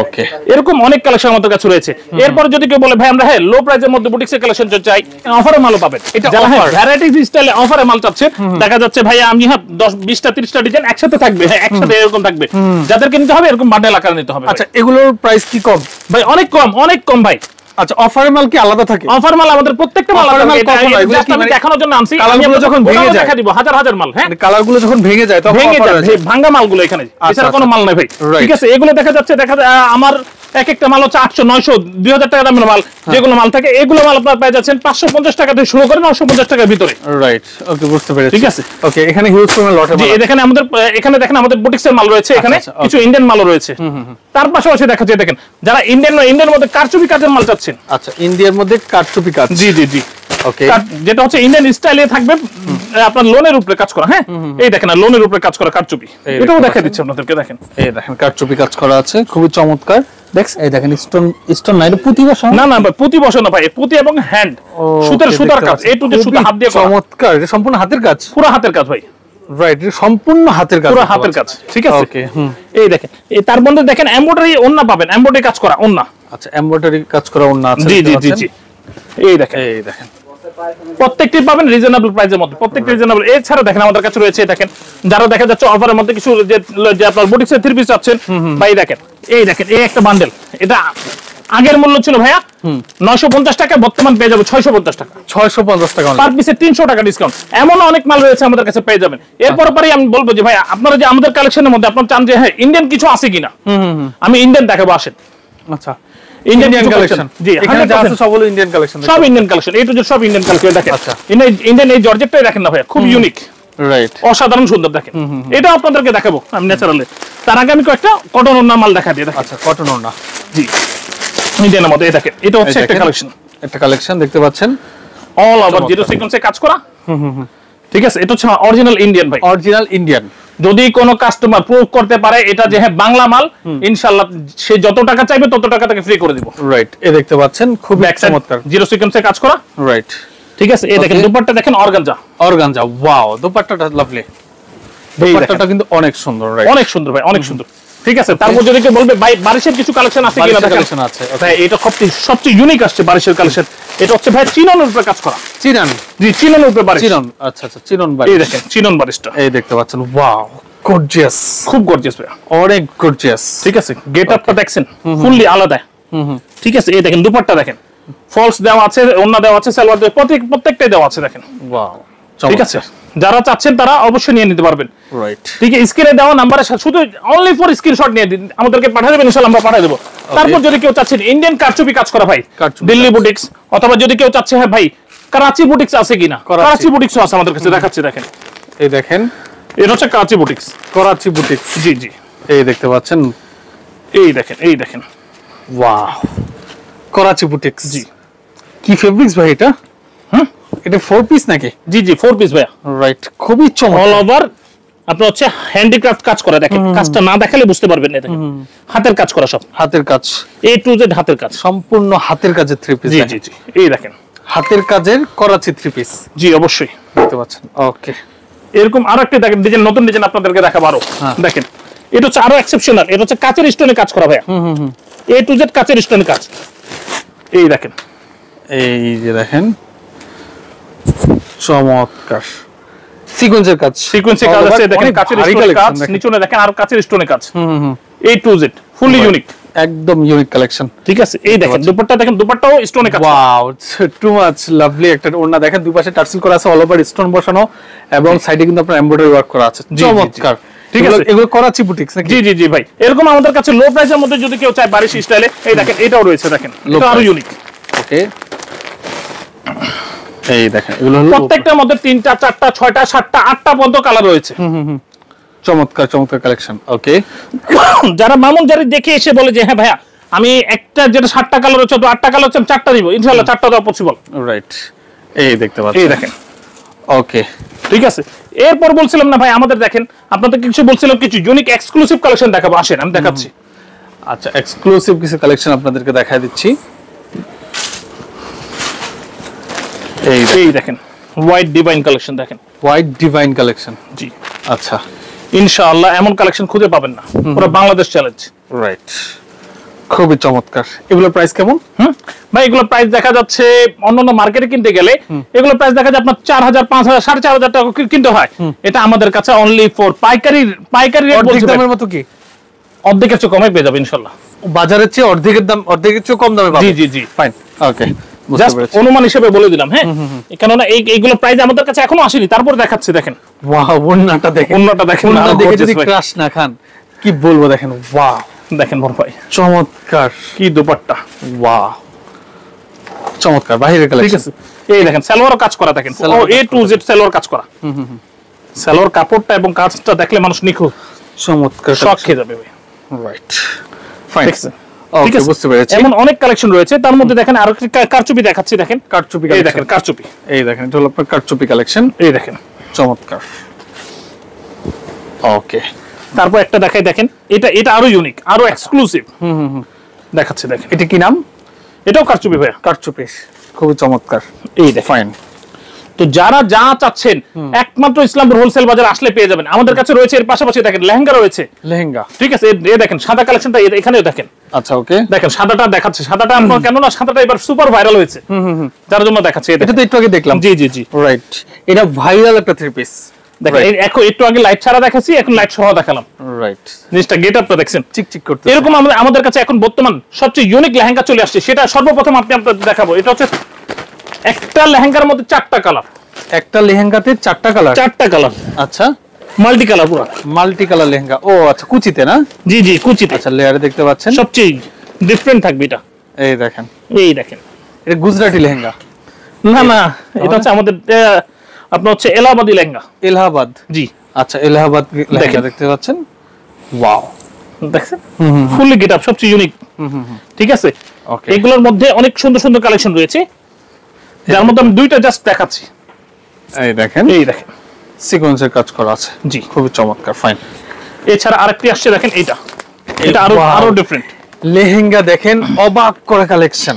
ওকে। এরকম অনেক কালেকশন আমাদের কাছে রয়েছে। এরপর যদি কেউ বলে ভাই আমরা হ্যাঁ লো প্রাইসের মধ্যে বুটিক্সের কালেকশন চাই, অফারে মালও পাবেন। এটা যারা অফার ভ্যারাইটিজ স্টাইলে অফারে মাল চাচ্ছে, দেখা যাচ্ছে ভাই আমি হ্যাঁ 10 20টা 30টা ডিজাইন একসাথে থাকবে, হ্যাঁ একসাথে এরকম থাকবে, যাদেরকে নিতে হবে এরকম বান্ডেল আকারে নিতে হবে। আচ্ছা, এগুলোর প্রাইস কি কম ভাই? অনেক কম ভাই। আচ্ছা, অফারের মাল কি আলাদা থাকে? অফার মাল আমাদের প্রত্যেকটা মাল আলাদা থাকে, আমি দেখানোর জন্য আনছি। কালারগুলো যখন ভেঙে যায় দেখা দিব হাজার মাল, হ্যাঁ কালারগুলো যখন ভেঙে যায় তখন ভেঙে অফার যায়, আছে, ভাঙা মালগুলো এখানে, এছাড়া কোনো মাল নাই ভাই, ঠিক আছে। এগুলো দেখা যাচ্ছে আমার এক একটা মাল হচ্ছে 800 900 2000 টাকা দামের মাল, যেগুলো মাল থাকে এগুলো মাল আপনারা পেয়ে যাচ্ছেন 550 টাকা থেকে শুরু করে 950 টাকার ভিতরে, রাইট। ওকে, বুঝতে পেরেছি, ঠিক আছে। ওকে, এখানে হিউজ পরিমাণ লটের মাল, এখানে দেখেন আমাদের বুটিক্সের মাল রয়েছে, এখানে কিছু ইন্ডিয়ান মালও রয়েছে। তার পাশাপাশি দেখাচ্ছে দেখেন যারা ইন্ডিয়ান মধ্যে কারচুপি কাজের মাল চাচ্ছেন, আচ্ছা, ইন্ডিয়ার মধ্যে কারচুপি কাজ, জি ওকে, যেটা হচ্ছে ইন্ডিয়ান স্টাইলে থাকবে, আপনার লোনের উপরে কাজ করা, হ্যাঁ এই দেখেন লোনের উপরে কাজ করা কারচুপি, এটাও দেখা দিচ্ছে আপনাদেরকে দেখেন, এই দেখেন কারচুপি কাজ করা আছে, খুবই চমৎকার। দেখছেন, এই দেখেন স্টোন নাই, পুঁতি বসানো, না ভাই পুঁতি বসানো ভাই, পুঁতি এবং হ্যান্ড সুতার কাজ, এই টু যে সুতা হাত দিয়ে করা, চমৎকার, এটা সম্পূর্ণ হাতের কাজ, পুরো হাতের কাজ ভাই, রাইট, এটা সম্পূর্ণ হাতের কাজ, পুরো হাতের কাজ, ঠিক আছে। ওকে, এই দেখেন এই তার মধ্যে দেখেন এমব্রয়ডারি ওন্না পাবেন, এমব্রয়ডারি কাজ করা ওন্না, আচ্ছা, এমব্রয়ডারি কাজ করা ওন্না আছে, জি এই দেখেন প্রত্যেকটি পাবেন রিজনেবল প্রাইসের মধ্যে, প্রত্যেকটি রিজনেবল। এছাড়া দেখেন আমাদের কাছে রয়েছে দেখেন যারা দেখা যাচ্ছে অফারের মধ্যে কিছু যে আপনার বুটিক্সের থ্রি পিস চাচ্ছেন, ভাই দেখেন এই একটা বান্ডেল, এটা আগের মূল্য ছিল ভাইয়া 950 টাকা, বর্তমান পেয়ে যাবে 650 টাকা, 650 টাকা, পার পিসে 300 টাকা ডিসকাউন্ট। এমন অনেক মাল রয়েছে আমাদের কাছে পেয়ে যাবেন। এরপর আমি বলবো যে ভাই আপনারা যে আমাদের কালেকশনের মধ্যে আপনারা চান যে হ্যাঁ ইন্ডিয়ান কিছু আছে কিনা, আমি ইন্ডিয়ান দেখাবো, আসেন। আচ্ছা, ইন্ডিয়ান কালেকশন, জি এখানে যা আছে সব হলো ইন্ডিয়ান কালেকশন, সব ইন্ডিয়ান কালেকশন, এই টু জেড সব ইন্ডিয়ান কালেকশন দেখেন। আচ্ছা, ইন্ডিয়ান এই জর্জেটটাই দেখেন না ভাই, খুব ইউনিক, রাইট, অসাধারণ সুন্দর দেখেন। এটা আপনাদেরকে দেখাবো আমি ন্যাচারালি, তার আগে আমি কয়েকটা কটন ওন্না মাল দেখা দিই। আচ্ছা, কটন ওন্না, জি ইন্ডিয়ানের মধ্যে, এই দেখেন এটা হচ্ছে একটা কালেকশন দেখতে পাচ্ছেন, অল ওভার জিরো সিকোয়েন্সে কাজ করা, ঠিক আছে। এটা হচ্ছে অরিজিনাল ইন্ডিয়ান ভাই, অরিজিনাল ইন্ডিয়ান। যদি কোনো কাস্টমার প্রুভ করতে পারে এটা যে হ্যাঁ বাংলা মাল, ইনশাআল্লাহ সে যত টাকা চাইবে তত টাকা তাকে ফ্রি করে দিব, রাইট। এই দেখতে পাচ্ছেন, খুব চমৎকার, জিরো সিকোয়েন্সে কাজ করা, রাইট, ঠিক আছে। এই দেখেন দুপাট্টা দেখেন অর্গানজা, ওয়াও, দুপাট্টাটা লাভলি, দুপাট্টাটা কিন্তু অনেক সুন্দর, রাইট, অনেক সুন্দর ভাই, অনেক সুন্দর, ঠিক আছে। তারপর যদি কেউ বলবে ভাই বারিশের কিছু কালেকশন আছে কিনা, কালেকশন আছে, ভাই এটা সবচেয়ে ইউনিক আসছে বারিশের কালেকশন, এটা হচ্ছে ভাই চিননের উপরে কাজ করা, চিননের উপরে বারিশ, আচ্ছা, চিনন বারিশ, এই দেখেন চিনন বারিশটা, এই দেখতে পাচ্ছেন, ওয়াও, গর্জিয়াস, খুব গর্জিয়াস ভাই, অনেক গর্জিয়াস, ঠিক আছে। গেট আপটা দেখছেন ফুললি আলাদা, ঠিক আছে। এই দেখেন দুপাট্টা দেখেন, ফলস দেওয়া আছে, ওন্না দেওয়া আছে, সালোয়ার দেওয়া, প্রত্যেকটাই দেওয়া আছে দেখেন, ওয়াও, ঠিক আছে। যারা চাচ্ছেন তারা অবশ্যই নিয়ে নিতে পারবেন, রাইট, ঠিক আছে। স্ক্রিনে দেওয়া নাম্বারে শুধু অনলি ফর স্ক্রিনশট নিয়ে দিন, আমাদেরকে পাঠিয়ে দেবেন, ইনশাআল্লাহ আমরা পাঠিয়ে দেব। তারপর যদি কেউ চাচ্ছেন ইন্ডিয়ান কারচুপি কাজ করা ভাই, দিল্লি বুটিক্স, অথবা যদি কেউ চাচ্ছে হ্যাঁ ভাই করাচি বুটিক্স আছে কিনা, করাচি বুটিক্সও আছে আমাদের কাছে, দেখাচ্ছি দেখেন, এই দেখেন এটা হচ্ছে করাচি বুটিক্স। করাচি বুটিক্স, জি জি, এই দেখতে পাচ্ছেন, এই দেখেন, এই দেখেন, ওয়াও, করাচি বুটিক্স। জি। কি ফেব্রিক্স ভাই এটা? এটা 4 পিস নাকি? জি জি, 4 পিস ভাইয়া। রাইট, খুবই অল চমৎকার। ওভার আপনার হচ্ছে হ্যান্ডিক্রাফট কাজ করা, দেখেন কাজটা না দেখালে বুঝতে পারবেন না। দেখেন হাতের কাজ করা, সব হাতের কাজ, A to Z হাতের কাজ, সম্পূর্ণ হাতের কাজের 3 পিস। জি জি জি, এই দেখেন হাতের কাজের করাচি 3 পিস, জি অবশ্যই দেখতে পাচ্ছেন। ওকে, এরকম আরো একটা দেখেন ডিজাইন, নতুন ডিজাইন আপনাদেরকে দেখাবো আরো। দেখেন এটা হচ্ছে আরো এক্সেপশনাল, এটা হচ্ছে কাচের স্টোনে কাজ করা ভাইয়া। A to Z কাচের স্টোনে কাজ, এই দেখেন, এই যে দেখেন, চমৎকার সিকোয়েন্সের কাজ, সিকোয়েন্সে কাজ আছে, দেখেন কাচের স্টোনে কাজ, নিচনে দেখেন আর কাচের স্টোনে কাজ। A to Z fully unique, একদম ইউনিক কালেকশন। ঠিক আছে, এই দেখেন দুপাট্টা, দেখেন দুপাট্টাও স্টোনে কাজ। ওয়াও, টু মাচ লাভলি একটা ওড়না। দেখেন দুই পাশে টার্সেল করা আছে, অল ওভার স্টোন বসানো, এবং সাইডে কিন্তু আপনার এমব্রয়ডারি ওয়ার্ক করা আছে, চমৎকার। ঠিক আছে, এগুলো করাচি বুটিক্স নাকি? জি জি জি ভাই, এরকম আমাদের কাছে লো প্রাইসের মধ্যে যদি কেউ চায় বারিশ স্টাইলে, এই দেখেন এটাও রয়েছে, দেখেন এটা আরো ইউনিক। ওকে, এই দেখেন এগুলো হলো প্রত্যেকটার মধ্যে 3টা 4টা 6টা 7টা 8টা পর্যন্ত কালার রয়েছে। চমৎকার চমৎকার কালেকশন। ওকে, যারা মামুন জারি দেখে এসে বলে যে হ্যাঁ ভাইয়া আমি একটা যেটা 7টা কালার হচ্ছে, 8টা কালার হচ্ছে, 4টা দিব, ইনশাআল্লাহ 4টা দেওয়া পসিবল। রাইট, এই দেখতে পাচ্ছেন, এই দেখেন। ওকে, ঠিক আছে, এরপর বলছিলাম না ভাই আমাদের দেখেন আপনাদের কিছু বলছিলাম, কিছু ইউনিক এক্সক্লুসিভ কালেকশন দেখাবো, আসেন আমি দেখাচ্ছি। আচ্ছা, এক্সক্লুসিভ কিছু কালেকশন আপনাদেরকে দেখায় দিচ্ছি। এই দেখেন হোয়াইট ডিভাইন কালেকশন, দেখেন হোয়াইট ডিভাইন কালেকশন। জি, আচ্ছা, ইনশাআল্লাহ এমন কালেকশন খুঁজে পাবেন না, পুরো বাংলাদেশ চ্যালেঞ্জ। রাইট, খুবই চমৎকার। এগুলোর প্রাইস কেমন? ভাই এগুলো প্রাইস দেখা যাচ্ছে অন্যান্য মার্কেটে কিনতে গেলে এগুলো প্রাইস দেখা যায় আপনার 4000 5000 4500 টাকা কিনতে হয়। এটা আমাদের কাছে অনলি ফর পাইকারি রেট বলছি, দামের মতো কি? অর্ধেকের চেয়ে কমে পেয়ে যাবে ইনশাআল্লাহ। বাজারের চেয়ে অর্ধেকের দাম, অর্ধেকের চেয়ে কম দামে পাবেন। জি জি জি, ফাইন, ওকে, জাস্ট অনুমান হিসেবে বলে দিলাম। হ্যাঁ, কেননা এইগুলো প্রাইস আমাদের কাছে এখনো আসেনি, তারপর দেখাচ্ছি। দেখেন ওয়াও, ওন্নাটা দেখেন, ওন্নাটা দেখেন, ওন্না দেখে যদি ক্রাশ না খান কি বলবো। দেখেন, ওয়াও, দেখেন বড় ভাই চমৎকার, কি দুপাট্টা, ওয়াও, চমৎকার বাহিরের ঠিক কালেকশন। আছে, এই দেখেন সালোয়ারও কাজ করা, দেখেন A to Z সালোয়ার কাজ করা। সালোয়ার কাপড়টা এবং কাজটা দেখলে মানুষ নিখুঁত চমৎকার, শক খেয়ে যাবে ভাই। রাইট, ফাইন, ঠিক আছে, বুঝতে পেরেছি। এমন অনেক কালেকশন রয়েছে, তার মধ্যে দেখেন আরো কারচুপি দেখাচ্ছি। দেখেন কারচুপি, এই দেখেন কারচুপি, এই দেখেন, এটা হলো আপনার কারচুপি কালেকশন। এই দেখেন চমৎকার, ওকে। তারপর একটা দেখাই, দেখেন এটা আরো ইউনিক, আরো এক্সক্লুসিভ দেখাচ্ছি। দেখেন এটা কি নাম? এটাও কারচুপি ভাইয়া, কারচুপি, খুবই চমৎকার। এই দেখেন। ফাইন, তো যারা যা চাচ্ছেন একমাত্র ইসলামপুর হোলসেল বাজার আসলে পেয়ে যাবেন। আমাদের কাছে রয়েছে এর পাশাপাশি দেখেন লেহেঙ্গা রয়েছে, লেহেঙ্গা, ঠিক আছে। এই দেখেন সাদা কালেকশনটা এখানেও দেখেন। আচ্ছা, ওকে, দেখেন সাদাটা দেখাচ্ছে, সাদাটা আপনার কেন না, সাদাটা এবার সুপার ভাইরাল হয়েছে, যার জন্য দেখাচ্ছে। এটা তো একটু আগে দেখলাম। জি জি জি, রাইট, এটা ভাইরাল একটা 3 পিস। দেখেন এখন একটু আগে লাইট ছাড়া দেখাচ্ছি, এখন লাইট সহ দেখালাম। রাইট, জিনিসটা গেট আপটা দেখছেন চিকচিক করতে। এরকম আমাদের কাছে এখন বর্তমান সবচেয়ে ইউনিক লেহেঙ্গা চলে আসছে, সেটা সর্বপ্রথম আপনাদের দেখাবো। এটা হচ্ছে একটা লেহেঙ্গার মধ্যে 4টা কালার, একটা লেহেঙ্গাতে 4টা কালার, 4টা কালার, আচ্ছা, মাল্টি কালার পুরো, মাল্টি কালার লেহেঙ্গা। ও আচ্ছা, কুচিতে না? জি জি কুচিতে। আচ্ছা, লেয়ারে দেখতে পাচ্ছেন, সবচেয়ে ডিফারেন্ট থাকবে এটা। এই দেখেন, এই দেখেন, এটা গুজরাটি লেহেঙ্গা না না, এটা হচ্ছে আমাদের আপনার হচ্ছে এলাহাবাদি লেহেঙ্গা। এলাহাবাদ, জি, আচ্ছা, এলাহাবাদ লেহেঙ্গা দেখতে পাচ্ছেন। ওয়াও, দেখছেন ফুললি গেট আপ, সবচেয়ে ইউনিক। ঠিক আছে, ওকে, এগুলোর মধ্যে অনেক সুন্দর সুন্দর কালেকশন রয়েছে, যার মধ্যে আমি দুইটা জাস্ট দেখাচ্ছি। এই দেখেন, এই দেখেন সিকোয়েন্সের কাজ করা আছে। জি, খুবই চমৎকার, ফাইন। এছাড়া আরেকটি আসছে, দেখেন এটা আরো ডিফারেন্ট লেহেঙ্গা। দেখেন, অবাক করা কালেকশন,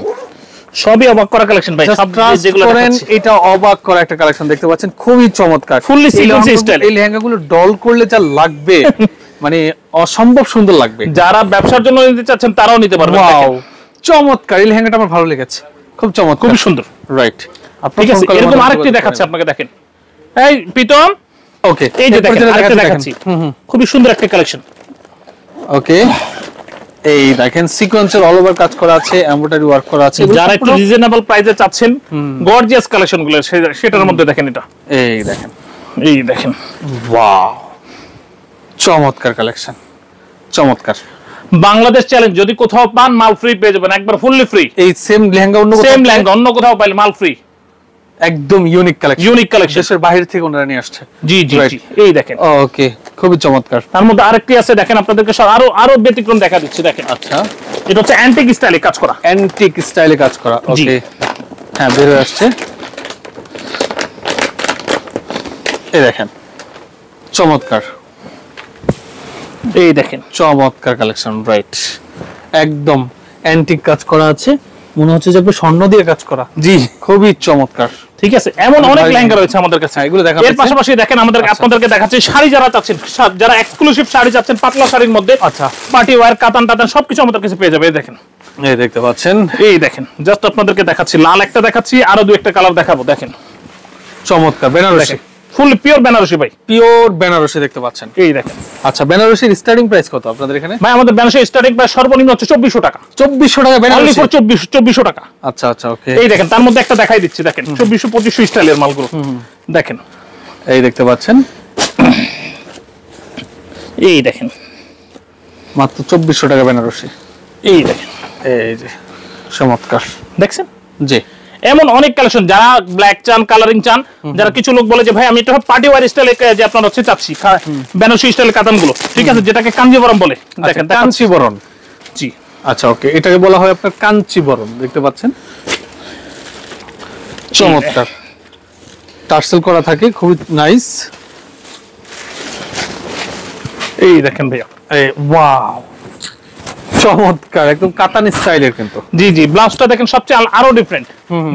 সবই অবাক করা কালেকশন ভাই। সব যেগুলো করেন, এটা অবাক করা একটা কালেকশন দেখতে পাচ্ছেন, খুবই চমৎকার, ফুললি সিকোয়েন্স স্টাইল। এই লেহেঙ্গাগুলো ডল করলে যা লাগবে মানে অসম্ভব সুন্দর লাগবে। যারা ব্যবসার জন্য নিতে চাচ্ছেন তারাও নিতে পারবেন। ওয়াও, চমৎকার, এই লেহেঙ্গাটা আমার ভালো লেগেছে, খুব চমৎকার, খুব সুন্দর। রাইট, ঠিক আছে, এরকম আরেকটি দেখাচ্ছি আপনাকে। দেখেন, এই প্রীতম, ওকে, এই যে দেখেন আরেকটা দেখাচ্ছি, খুবই সুন্দর একটা কালেকশন। ওকে, এই দেখেন সিকোয়েন্সের অল ওভার কাজ করা আছে, এমব্রয়ডারি ওয়ার্ক করা আছে। যারা একটু রিজনেবল প্রাইসে চাচ্ছেন গর্জিয়াস কালেকশন গুলো, সেটার মধ্যে দেখেন এটা। এই দেখেন, এই দেখেন, ওয়াও, চমৎকার কালেকশন, চমৎকার। বাংলাদেশ চ্যালেঞ্জ, যদি কোথাও পান মাল ফ্রি পেয়ে যাবেন, একবার ফুললি ফ্রি। এই সেম লেহেঙ্গা অন্য সেম লেহেঙ্গা অন্য কোথাও পাইলে মাল ফ্রি। একদম ইউনিক কালেকশন দেশের বাইরে থেকে ওনারা নিয়ে আসছে। জি জি জি, এই দেখেন। ওকে, খুবই চমৎকার। তার মধ্যে আরেকটি আছে দেখেন, আপনাদেরকে আরো ব্যতিক্রম দেখা দিচ্ছি দেখেন। আচ্ছা, এটা হচ্ছে অ্যান্টিক স্টাইলে কাজ করা। অ্যান্টিক স্টাইলে কাজ করা। ওকে, হ্যাঁ বের হয়ে আসছে। এই দেখেন, চমৎকার, এই দেখেন চমৎকার কালেকশন। রাইট, একদম অ্যান্টিক কাজ করা আছে, মনে হচ্ছে যে স্বর্ণ দিয়ে কাজ করা। জি, খুবই চমৎকার। ঠিক আছে, এমন অনেক লেহেঙ্গা রয়েছে আমাদের কাছে, এগুলো দেখাবো। এর পাশাপাশি দেখেন আপনাদেরকে দেখাচ্ছি শাড়ি, যারা চাচ্ছেন, যারা এক্সক্লুসিভ শাড়ি চাচ্ছেন, পাতলা শাড়ির মধ্যে, আচ্ছা, পার্টি ওয়্যার, কাতান টাতান সবকিছু আমাদের কাছে পেয়ে যাবে। এই দেখেন, এই দেখতে পাচ্ছেন, এই দেখেন, জাস্ট আপনাদেরকে দেখাচ্ছি, লাল একটা দেখাচ্ছি, আরো দু একটা কালার দেখাবো। দেখেন, চমৎকার বেনারসি, ফুল পিওর বেনারসি ভাই, পিওর বেনারসি দেখতে পাচ্ছেন। এই দেখেন। আচ্ছা, বেনারসির স্টার্টিং প্রাইস কত আপনাদের এখানে? ভাই আমাদের বেনারসি স্টার্টিং প্রাইস সর্বনিম্ন হচ্ছে 2400 টাকা। 2400 টাকা বেনারসি, 2400 টাকা। আচ্ছা আচ্ছা, ওকে। এই দেখেন, তার মধ্যে একটা দেখাই দিচ্ছি, দেখেন 2400-2500 স্টাইলের মালগুলো দেখেন। এই দেখতে পাচ্ছেন, এই দেখেন, মাত্র 2400 টাকা বেনারসি। এই দেখেন, এই যে চমৎকার, দেখছেন? জি, এমন অনেক কালেকশন, যারা ব্ল্যাক চান, কালারিং চান, যারা কিছু লোক বলে যে ভাই আমি এটা পার্টি ওয়্যার স্টাইলে যে আপনার হচ্ছে চাচ্ছি, বেনারসি স্টাইলের কাতানগুলো, ঠিক আছে, যেটাকে কাঞ্জিবরম বলে। দেখেন, কাঞ্চিবরম। জি, আচ্ছা, ওকে, এটাকে বলা হয় আপনার কাঞ্চিবরম, দেখতে পাচ্ছেন, চমৎকার, টার্সেল করা থাকে, খুবই নাইস। এই দেখেন ভাইয়া, এই ওয়াও, চমৎকার, একদম কাতান স্টাইলের কিন্তু। জি জি, ব্লাউজটা দেখেন সবচেয়ে আরো ডিফারেন্ট,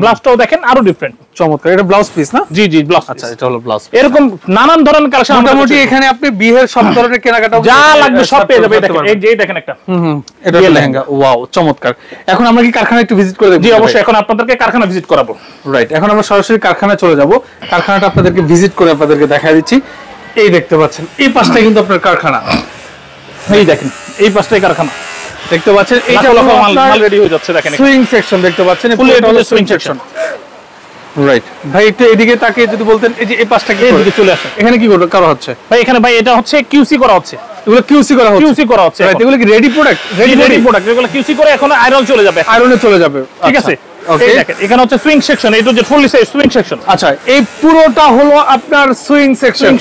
ব্লাউজটাও দেখেন আরো ডিফারেন্ট, চমৎকার। এটা ব্লাউজ পিস না? জি জি, ব্লাউজ। আচ্ছা, এটা হলো ব্লাউজ। এরকম নানান ধরনের কালেকশন মোটামুটি এখানে আপনি বিয়ের সব ধরনের কেনাকাটা যা লাগবে সব পেয়ে যাবে। দেখেন, এই যে দেখেন একটা, এটা হলো লেহেঙ্গা। ওয়াও, চমৎকার। এখন আমরা কি কারখানা একটু ভিজিট করে দেখব? জি অবশ্যই, এখন আপনাদেরকে কারখানা ভিজিট করাবো। রাইট, এখন আমরা সরাসরি কারখানায় চলে যাব, কারখানাটা আপনাদেরকে ভিজিট করে আপনাদেরকে দেখাই দিচ্ছি। এই দেখতে পাচ্ছেন, এই পাশটাই কিন্তু আপনার কারখানা। এই দেখেন, এই পাশটাই কারখানা দেখতে পাচ্ছেন, এইটা হলো মাল রেডি হয়ে যাচ্ছে। দেখেন, সুইং সেকশন দেখতে পাচ্ছেন, ফুল সুইং সেকশন। রাইট ভাই, একটু এদিকে তাকিয়ে যদি বলতেন, এই যে এই পাশটা কি এদিকে চলে আসে, এখানে কি করা হচ্ছে ভাই? এখানে ভাই এটা হচ্ছে কিউসি করা হচ্ছে, এগুলো কিউসি করা হচ্ছে, কিউসি করা হচ্ছে। রাইট, এগুলো কি রেডি প্রোডাক্ট? রেডি প্রোডাক্ট, এগুলো কিউসি করে এখন আয়রন চলে যাবে, আয়রনে চলে যাবে, ঠিক আছে। এই দেখেন, এখানে হচ্ছে সুইং সেকশন, এটা যে ফুল সুইং সেকশন। আচ্ছা, এই পুরোটা হলো আপনার সুইং সেকশন।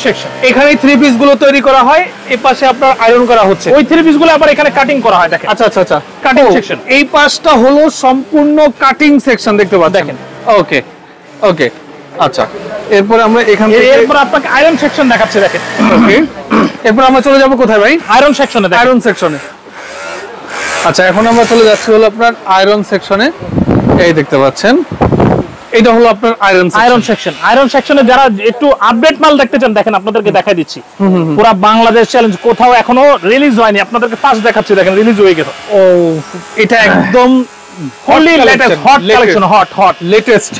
এখানে থ্রি পিস গুলো তৈরি করা হয়, এই পাশে আপনার আয়রন করা হচ্ছে, ওই থ্রি পিস গুলো আবার এখানে কাটিং করা হয়। দেখেন, আচ্ছা আচ্ছা আচ্ছা, কাটিং সেকশন। এই পাশটা হলো সম্পূর্ণ কাটিং সেকশন দেখতে পাচ্ছেন। দেখেন, ওকে ওকে, আচ্ছা, এরপর আমরা এখান থেকে এরপর আপনাকে আয়রন সেকশন দেখাচ্ছে। দেখেন, ওকে, এরপর আমরা চলে যাব কোথায় ভাই? আয়রন সেকশনে। আয়রন সেকশনে। আচ্ছা, এখন আমরা চলে যাচ্ছি হলো আপনার আয়রন সেকশনে। এই দেখতে পাচ্ছেন, এটা হলো আপনার আয়রন সেকশন। আয়রন সেকশনে যারা একটু আপডেট মাল দেখতে চান, দেখেন আপনাদেরকে দেখাই দিচ্ছি। পুরো বাংলাদেশ চ্যালেঞ্জ কোথাও এখনো রিলিজ হয়নি, আপনাদেরকে ফার্স্ট দেখাচ্ছি। দেখেন, রিলিজ হয়ে গেছে। ও, এটা একদম fully latest, hot collection, hot latest,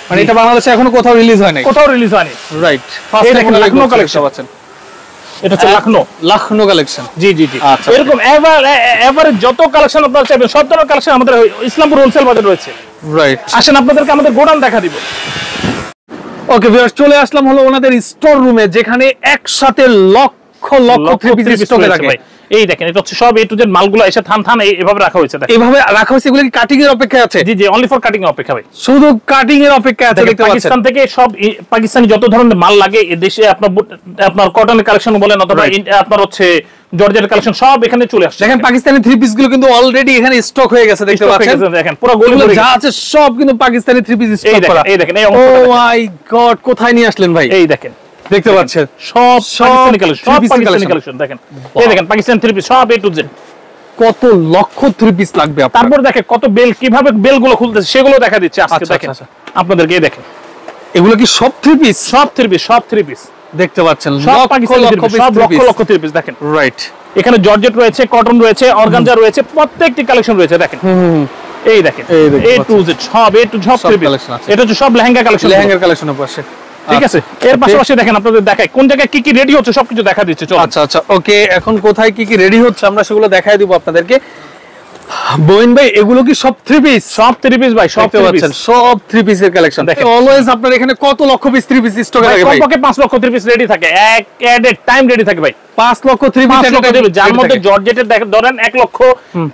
মানে এটা বাংলাদেশে এখনো কোথাও রিলিজ হয়নি, right. First time Lucknow collection পাচ্ছেন, এটা হচ্ছে লখনৌ কালেকশন। জি জি জি, আচ্ছা, এরকম এভারে যত কালেকশন আপনারা চাইবেন, সব ধরনের কালেকশন আমাদের ইসলামপুর হোলসেল বাজারে রয়েছে। রাইট, আসেন আপনাদেরকে আমাদের গোডাউন দেখা দিব। ওকে ভিউয়ার্স, চলে আসলাম হলো ওনাদের স্টোর রুমে, যেখানে একসাথে লক্ষ লক্ষ থ্রি পিস স্টকে থাকে। এই দেখেন, এটা হচ্ছে সব এ টু জেড মালগুলো এসে থান এইভাবে রাখা হয়েছে। দেখেন, এইভাবে রাখা হয়েছে, এগুলো কি কাটিং এর অপেক্ষায় আছে? জি জি, অনলি ফর কাটিং এর অপেক্ষা ভাই, শুধু কাটিং এর অপেক্ষায় আছে। দেখতে পাচ্ছেন, পাকিস্তান থেকে সব পাকিস্তানি যত ধরনের মাল লাগে এই দেশে, আপনার কটনের কালেকশন বলেন অথবা আপনার হচ্ছে জর্জেটের কালেকশন, সব এখানে চলে আসছে। দেখেন, পাকিস্তানি থ্রি পিস গুলো কিন্তু অলরেডি এখানে স্টক হয়ে গেছে, দেখতে পাচ্ছেন। দেখেন, পুরো গলি ভরে যা আছে সব কিন্তু পাকিস্তানি থ্রি পিস স্টক করা। এই দেখেন, ও মাই গড, কোথায় নিয়ে আসলেন ভাই? এই দেখেন, দেখতে পাচ্ছেন, সব পাকিস্তানি কালেকশন। দেখেন, এই দেখেন, পাকিস্তানি থ্রি পিস সব এ টু জেড। কত লক্ষ থ্রি পিস লাগবে আপনার? তারপর দেখেন কত বেল, কিভাবে বেল গুলো খুলতেছে সেগুলো দেখা দিচ্ছে আজকে। দেখেন আপনাদেরকে, এই দেখেন, এগুলো কি সব থ্রি পিস? সব থ্রি পিস দেখতে পাচ্ছেন, সব পাকিস্তানি সব লক্ষ থ্রি পিস। দেখেন, রাইট, এখানে জর্জেট রয়েছে, কটন রয়েছে, অর্গানজা রয়েছে, প্রত্যেকটি কালেকশন রয়েছে। দেখেন, এই দেখেন, এ টু জেড সব থ্রি পিস। এটা হচ্ছে সব লেহেঙ্গা কালেকশন, লেহেঙ্গার কালেকশনের পাশে, ঠিক আছে। এর পাশাপাশি দেখেন, আপনাদের দেখাই কোন জায়গায় কি কি রেডি হচ্ছে সবকিছু দেখা দিচ্ছে। চলো, আচ্ছা আচ্ছা, ওকে, এখন কোথায় কি কি রেডি হচ্ছে আমরা সেগুলো দেখাই দিব আপনাদেরকে। বইন ভাই এগুলো কি সব 3 পিস? সব 3 পিস ভাই, সব 3 পিস, সব 3 পিসের কালেকশন। অলওয়েজ আপনার এখানে কত লক্ষ পিস 3 পিস স্টকে থাকে ভাই? কমপক্ষে 5 লক্ষ 3 পিস রেডি থাকে, এক এট এ টাইম রেডি থাকে ভাই। 5 লক্ষ 3 পিস, যার মধ্যে জর্জেটের ধরেন 1 লক্ষ,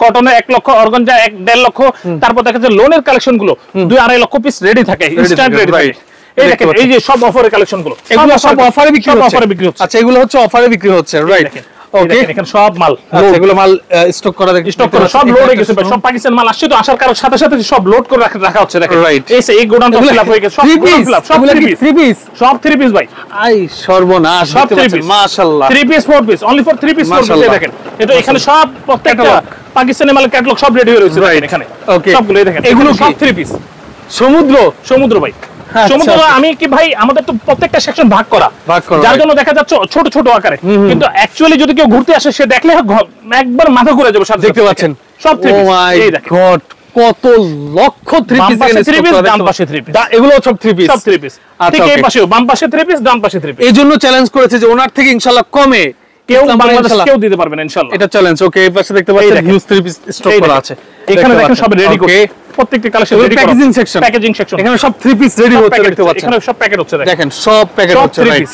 কটনের 1 লক্ষ, অর্গানজা 1.5 লক্ষ, তারপর দেখা যায় লোনের কালেকশন গুলো 2-2.5 লক্ষ পিস রেডি থাকে, ইনস্ট্যান্ট রেডি থাকে। এই দেখেন, এই যে সব অফারের কালেকশন গুলো, এগুলো সব অফারে বিক্রি হচ্ছে। আচ্ছা, এগুলো হচ্ছে অফারে বিক্রি হচ্ছে, রাইট? ওকে, এখানে সব মাল, এগুলো মাল স্টক করা স্টক করা সব লোড হয়ে গেছে ভাই। সব পাকিস্তান মাল আসছে তো, আসার কারণে সাথে সাথে সব লোড করে রাখা হচ্ছে। দেখেন এই গোডাউনটা ফিল আপ হয়ে গেছে, সব ফিল আপ, সব 3 পিস, সব 3 পিস ভাই। আই সর্বনাশ, সব 3 পিস, মাশাআল্লাহ। 3 piece 4 piece, only for 3 piece 4 piece. দেখেন এটা এখানে সব প্রত্যেকটা পাকিস্তানি মালের ক্যাটালগ সব রেডি হয়ে রয়েছে এখানে সবগুলো। দেখেন এগুলো সব 3 পিস। সমুদ্র ভাই, সমুদ্র। আমি কি ভাই, আমাদের তো প্রত্যেকটা সেকশন ভাগ করা, যার জন্য দেখা যাচ্ছে ছোট ছোট আকারে, কিন্তু অ্যাকচুয়ালি যদি কেউ ঘুরতে আসে সে দেখলে একবার মাথা ঘুরে যাবে। দেখতে পাচ্ছেন সব 3 পিস। এই দেখেন কত লক্ষ 3 পিস এখানে স্টক করা, ডান পাশে 3 পিস, এগুলো সব 3 পিস, সব 3 পিস। ঠিক এই পাশেও, বাম পাশে 3 পিস, ডান পাশে 3 পিস। এই জন্য চ্যালেঞ্জ করেছে যে ওনার থেকে ইনশাআল্লাহ কমে কেউ বাংলাদেশ কেউ দিতে পারবে না ইনশাআল্লাহ। এটা চ্যালেঞ্জ। ওকে, এই পাশে দেখতে পাচ্ছেন হিউজ 3 পিস স্টক করা আছে। এখানে দেখেন সব রেডি করে, প্রত্যেকটা কালেকশন রেডি করা, প্যাকেজিং সেকশন। এখানে সব 3 পিস রেডি হচ্ছে, দেখতে পাচ্ছেন। এখানে সব প্যাকেট হচ্ছে, দেখেন সব প্যাকেট হচ্ছে, রাইট?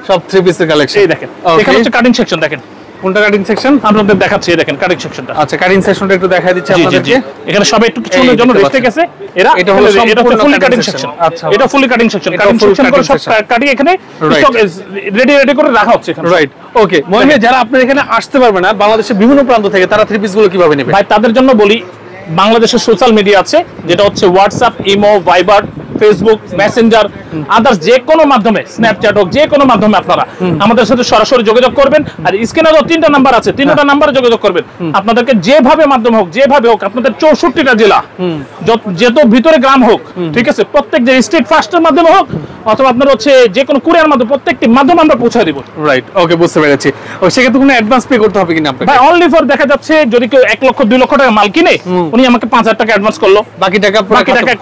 সব 3 পিসের কালেকশন। এই দেখেন, এখানে হচ্ছে কাটিং সেকশন। দেখেন কোনটা কাটিং সেকশন আপনাদের দেখাচ্ছি, দেখেন কাটিং সেকশনটা। আচ্ছা, কাটিং সেকশনটা একটু দেখাই দিচ্ছি আপনাদেরকে। এখানে সব একটু কিছুর জন্য রেস্টে গেছে এরা। এটা হলো ফুলি কাটিং সেকশন। আচ্ছা, এটা ফুলি কাটিং সেকশন। কাটিং সেকশন করে সব কাটিং এখানে স্টক রেডি করে রাখা হচ্ছে এখানে, রাইট? ওকে, মহিলা যারা আপনার এখানে আসতে পারবে না বাংলাদেশের বিভিন্ন প্রান্ত থেকে, তারা 3 পিস গুলো কিভাবে নেবে ভাই? তাদের জন্য বলি, বাংলাদেশের সোশ্যাল মিডিয়া আছে, যেটা হচ্ছে WhatsApp, imo, Viber, Facebook, Messenger, others যে কোনো মাধ্যমে, স্ন্যাপচ্যাট হোক, যে কোনো মাধ্যমে আপনারা আমাদের সাথে সরাসরি যোগাযোগ করবেন। আর স্ক্রিনে 3টা নাম্বার আছে, 3টা নাম্বারে যোগাযোগ করবেন। আপনাদেরকে যেভাবে মাধ্যম হোক, যেভাবে হোক, আপনাদের 64টা জেলা, যত ভিতরে গ্রাম হোক, ঠিক আছে, প্রত্যেক যে স্টেট ফাস্টের মাধ্যমে হোক, অথবা আপনার হচ্ছে যে কোনো কুরিয়ার মাধ্যমে, প্রত্যেকটি মাধ্যমে আমরা পৌঁছে দিব, রাইট? ওকে, বুঝতে পেরেছি। সেক্ষেত্রে কোনো অ্যাডভান্স পে করতে হবে কিনা আপনাকে? ভাই অনলি ফর দেখা যাচ্ছে যদি কেউ 1 লক্ষ 2 লক্ষ টাকা মাল কিনে, উনি আমাকে 5000 টাকা অ্যাডভান্স করলো, বাকি টাকা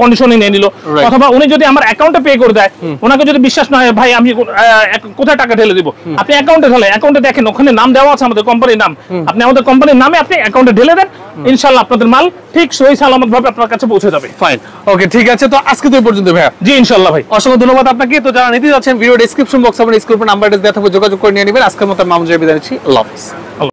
কন্ডিশনে নিয়ে নিল। অথবা উনি যদি আমার অ্যাকাউন্টে পে করে দেয়, ওনাকে যদি বিশ্বাস না হয় ভাই আমি কোথায় টাকা ঢেলে দিব, আপনি অ্যাকাউন্টে ঢালে, অ্যাকাউন্টে দেখেন ওখানে নাম দেওয়া আছে, আমাদের কোম্পানির নাম, আপনি আমাদের কোম্পানির নামে আপনি অ্যাকাউন্টে ঢেলে দেন, ইনশাআল্লাহ আপনাদের মাল ঠিক সহি সালামত ভাবে আপনার কাছে পৌঁছে যাবে। ফাইন, ওকে, ঠিক আছে। তো আজকে তো এই পর্যন্ত ভাইয়া। জি ইনশাআল্লাহ ভাই, অসংখ্য ধন্যবাদ আপনাকে। তো যারা নিতে যাচ্ছেন, ভিডিও ডেসক্রিপশন বক্সে আমার স্ক্রিন নাম্বার দেওয়া থাকবে, যোগাযোগ করে নিয়ে নেবেন। আজকের মতো মামুন জাহের বিদায় নিচ্ছি। আল্লাহ হাফেজ।